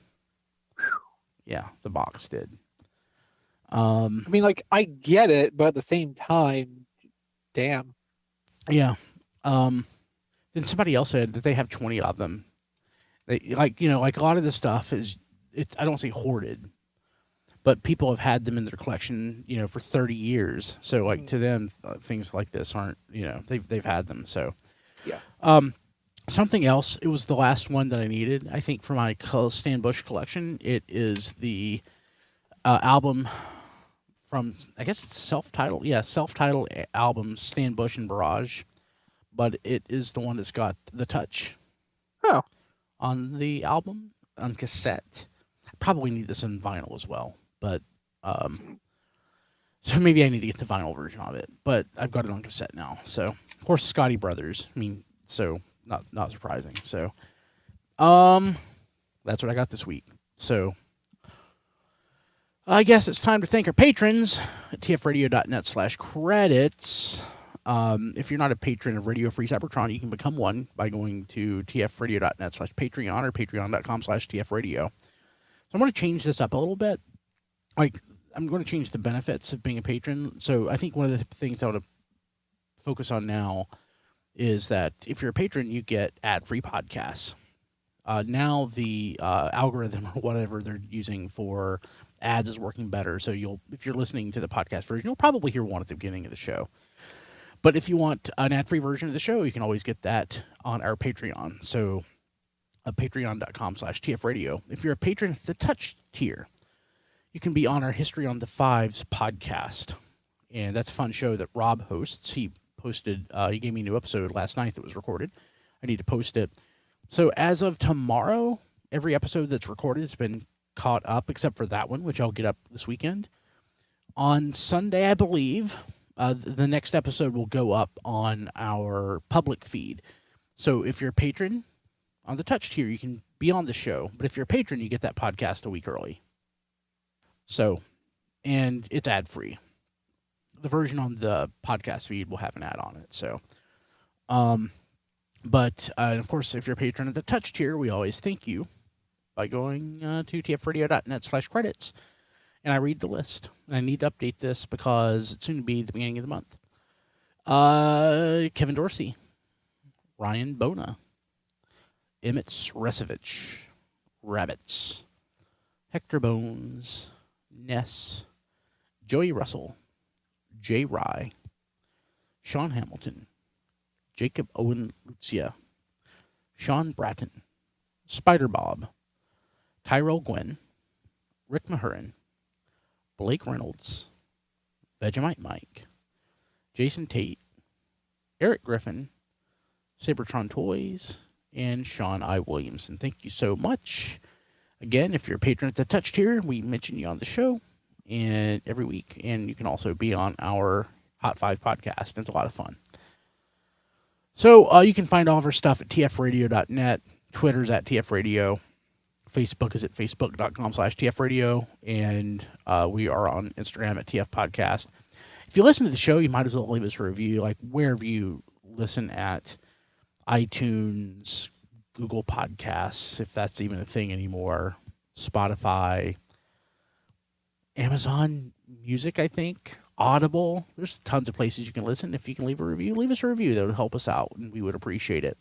Yeah, the box did. I mean, I get it, but at the same time, damn. Yeah. Then somebody else said that they have 20 of them. They a lot of this stuff I don't say hoarded, but people have had them in their collection, for 30 years. So to them, things like this aren't, they've had them. So yeah. Something else. It was the last one that I needed, I think, for my Stan Bush collection. It is the album from, I guess it's self-titled. Yeah, self-titled album, Stan Bush and Barrage. But it is the one that's got the touch. Oh. On the album, on cassette. I probably need this in vinyl as well. But, so maybe I need to get the vinyl version of it. But I've got it on cassette now. So, of course, Scotty Brothers. I mean, so not surprising. So, that's what I got this week. So, I guess it's time to thank our patrons at tfradio.net/credits. If you're not a patron of Radio Free Cybertron, you can become one by going to tfradio.net/Patreon or patreon.com/tfradio. So I'm going to change this up a little bit. I'm going to change the benefits of being a patron. So I think one of the things I want to focus on now is that if you're a patron, you get ad-free podcasts. Now the algorithm or whatever they're using for ads is working better. So if you're listening to the podcast version, you'll probably hear one at the beginning of the show. But if you want an ad-free version of the show, you can always get that on our Patreon. So patreon.com/tfradio. If you're a patron at the touch tier, you can be on our History on the Fives podcast. And that's a fun show that Rob hosts. He posted. He gave me a new episode last night that was recorded. I need to post it. So as of tomorrow, every episode that's recorded has been caught up, except for that one, which I'll get up this weekend. On Sunday, I believe, the next episode will go up on our public feed. So if you're a patron on the Touch tier, you can be on the show. But if you're a patron, you get that podcast a week early. So, and it's ad-free. The version on the podcast feed will have an ad on it. So, but of course, if you're a patron of the Touch tier, we always thank you by going to tfradio.net/credits. And I read the list. And I need to update this because it's soon to be the beginning of the month. Kevin Dorsey, Ryan Bona, Emmett Sresevich, Rabbits, Hector Bones, Ness, Joey Russell, Jay Rye, Sean Hamilton, Jacob Owen Lucia, Sean Bratton, Spider Bob, Tyrell Gwynn, Rick Mahurin, Blake Reynolds, Vegemite Mike, Jason Tate, Eric Griffin, Cybertron Toys, and Sean I. Williamson. Thank you so much. Again, if you're a patron at the Touch tier, we mention you on the show and every week, and you can also be on our Hot 5 podcast. It's a lot of fun. So you can find all of our stuff at tfradio.net. Twitter's at tfradio. Facebook is at facebook.com/tfradio. And we are on Instagram at tfpodcast. If you listen to the show, you might as well leave us a review, like wherever you listen at. iTunes, Google Podcasts, if that's even a thing anymore, Spotify, Amazon Music, I think, Audible. There's tons of places you can listen. If you can leave a review, leave us a review. That would help us out, and we would appreciate it.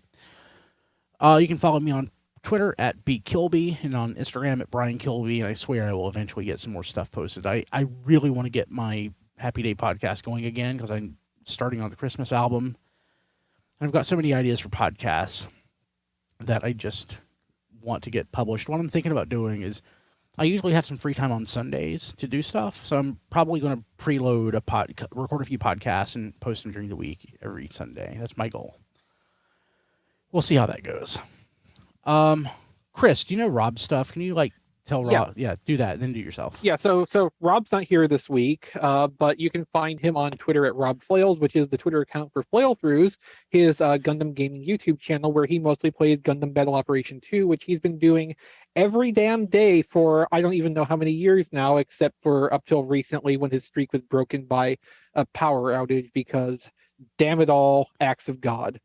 You can follow me on Twitter at BKilby and on Instagram at Brian Kilby, and I swear I will eventually get some more stuff posted. I really want to get my Happy Day podcast going again because I'm starting on the Christmas album. I've got so many ideas for podcasts that I just want to get published. What I'm thinking about doing is I usually have some free time on Sundays to do stuff, so I'm probably going to preload record a few podcasts and post them during the week every Sunday. That's my goal. We'll see how that goes. Chris, do you know Rob's stuff? Can you tell Rob? Yeah, do that, then do it yourself. Yeah, so Rob's not here this week, but you can find him on Twitter at Rob Flails, which is the Twitter account for Flail Throughs, his Gundam Gaming YouTube channel, where he mostly plays Gundam Battle Operation 2, which he's been doing every damn day for I don't even know how many years now, except for up till recently when his streak was broken by a power outage because, damn it all, acts of God.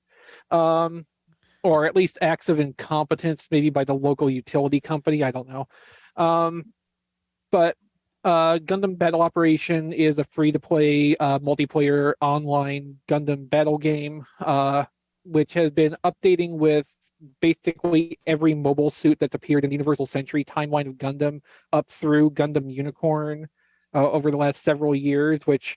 Or at least acts of incompetence, maybe by the local utility company. I don't know. But Gundam Battle Operation is a free-to-play multiplayer online Gundam battle game, which has been updating with basically every mobile suit that's appeared in the Universal Century timeline of Gundam up through Gundam Unicorn over the last several years, which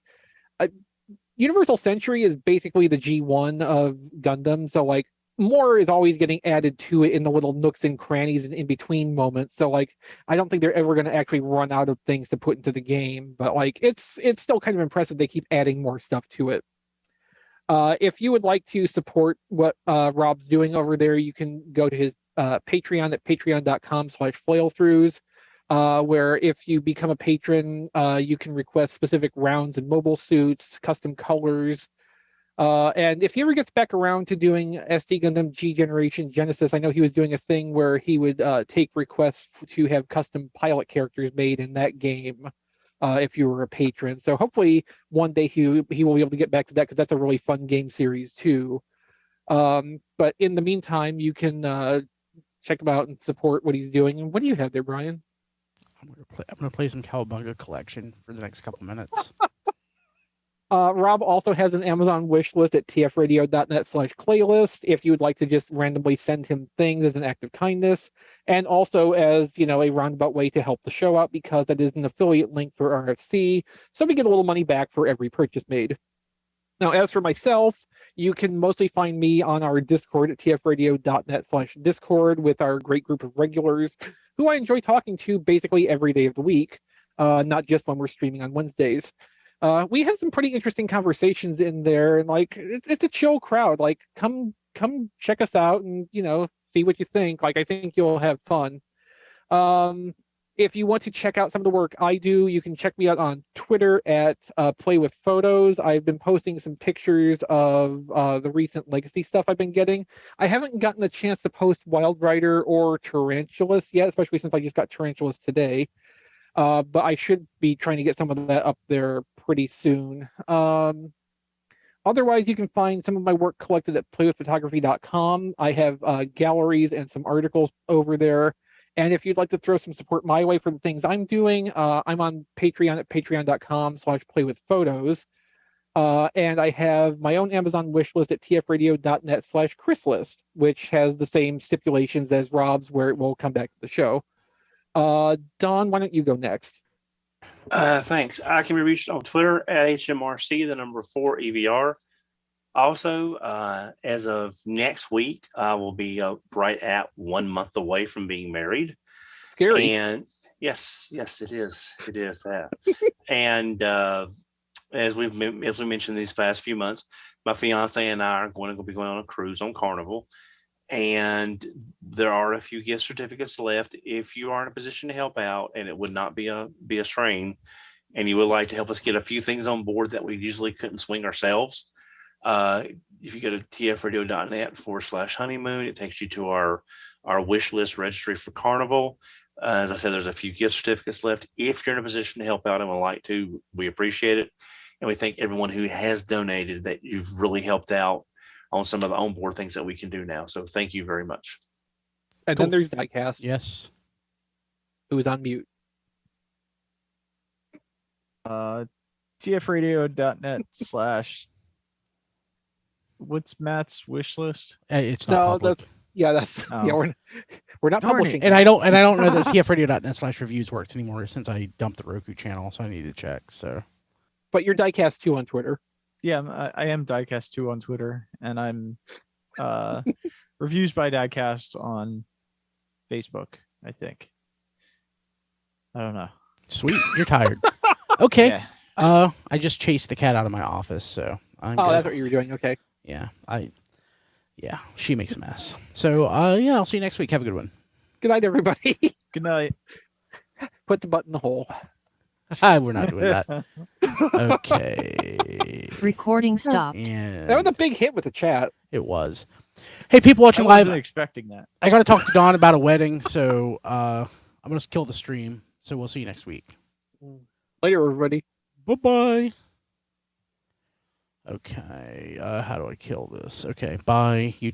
Universal Century is basically the G1 of Gundam. So more is always getting added to it in the little nooks and crannies and in between moments. So I don't think they're ever going to actually run out of things to put into the game, but it's still kind of impressive they keep adding more stuff to it. If you would like to support what Rob's doing over there, you can go to his Patreon at patreon.com/flailthroughs, where if you become a patron, you can request specific rounds and mobile suits, custom colors. And if he ever gets back around to doing SD Gundam G Generation Genesis, I know he was doing a thing where he would take requests to have custom pilot characters made in that game if you were a patron. So hopefully one day he will be able to get back to that because that's a really fun game series too. But in the meantime, you can check him out and support what he's doing. And what do you have there, Brian? I'm gonna play some Cowabunga Collection for the next couple minutes. Rob also has an Amazon wish list at tfradio.net/playlist if you would like to just randomly send him things as an act of kindness, and also as a roundabout way to help the show out because that is an affiliate link for RFC, so we get a little money back for every purchase made. Now, as for myself, you can mostly find me on our Discord at tfradio.net/discord with our great group of regulars who I enjoy talking to basically every day of the week, not just when we're streaming on Wednesdays. we have some pretty interesting conversations in there, and like it's a chill crowd. Like come check us out and see what you think. Like I think you'll have fun. If you want to check out some of the work I do, you can check me out on Twitter at Play with Photos. I've been posting some pictures of the recent Legacy stuff I've been getting. I haven't gotten a chance to post Wild Rider or Tarantulas yet, especially since I just got Tarantulas today. But I should be trying to get some of that up there pretty soon. Otherwise, you can find some of my work collected at playwithphotography.com. I have galleries and some articles over there. And if you'd like to throw some support my way for the things I'm doing, I'm on Patreon at patreon.com/playwithphotos. And I have my own Amazon wish list at tfradio.net/chrislist, which has the same stipulations as Rob's, where it will come back to the show. Don, why don't you go next? Thanks. I can be reached on Twitter at HMRC4EVR. Also, as of next week, I will be right at 1 month away from being married. Scary. And yes, it is. It is that. And as we mentioned these past few months, my fiance and I are going to be going on a cruise on Carnival. And there are a few gift certificates left. If you are in a position to help out, and it would not be a strain, and you would like to help us get a few things on board that we usually couldn't swing ourselves, if you go to tfradio.net/honeymoon, it takes you to our wish list registry for Carnival. As I said, there's a few gift certificates left. If you're in a position to help out and would like to, we appreciate it. And we thank everyone who has donated, that you've really helped out on some of the onboard things that we can do now. So thank you very much. And then there's Diecast, Yes. who is on mute. tfradio.net/ what's Matt's wish list? It's not public. That's Oh. we're not Darn publishing. And I don't know that tfradio.net/reviews works anymore since I dumped the Roku channel, so I need to check. So, But you're Diecast 2 on Twitter. Yeah, I am Diecast2 on Twitter, and I'm Reviews by Diecast on Facebook, I think. I don't know. sweet, you're tired. Okay. Yeah. I just chased the cat out of my office, so I'm Oh, good. that's what you were doing. Okay. Yeah, she makes a mess. So, I'll see you next week. Have a good one. Good night, everybody. Good night. Put the butt in the hole. We're not doing that. Okay. Recording stopped. And That was a big hit with the chat. it was. Hey, people I watching wasn't live, expecting that. I got to talk to Don about a wedding, so I'm going to kill the stream. So we'll see you next week. Later, everybody. Bye-bye. Okay, how do I kill this? Okay, bye. You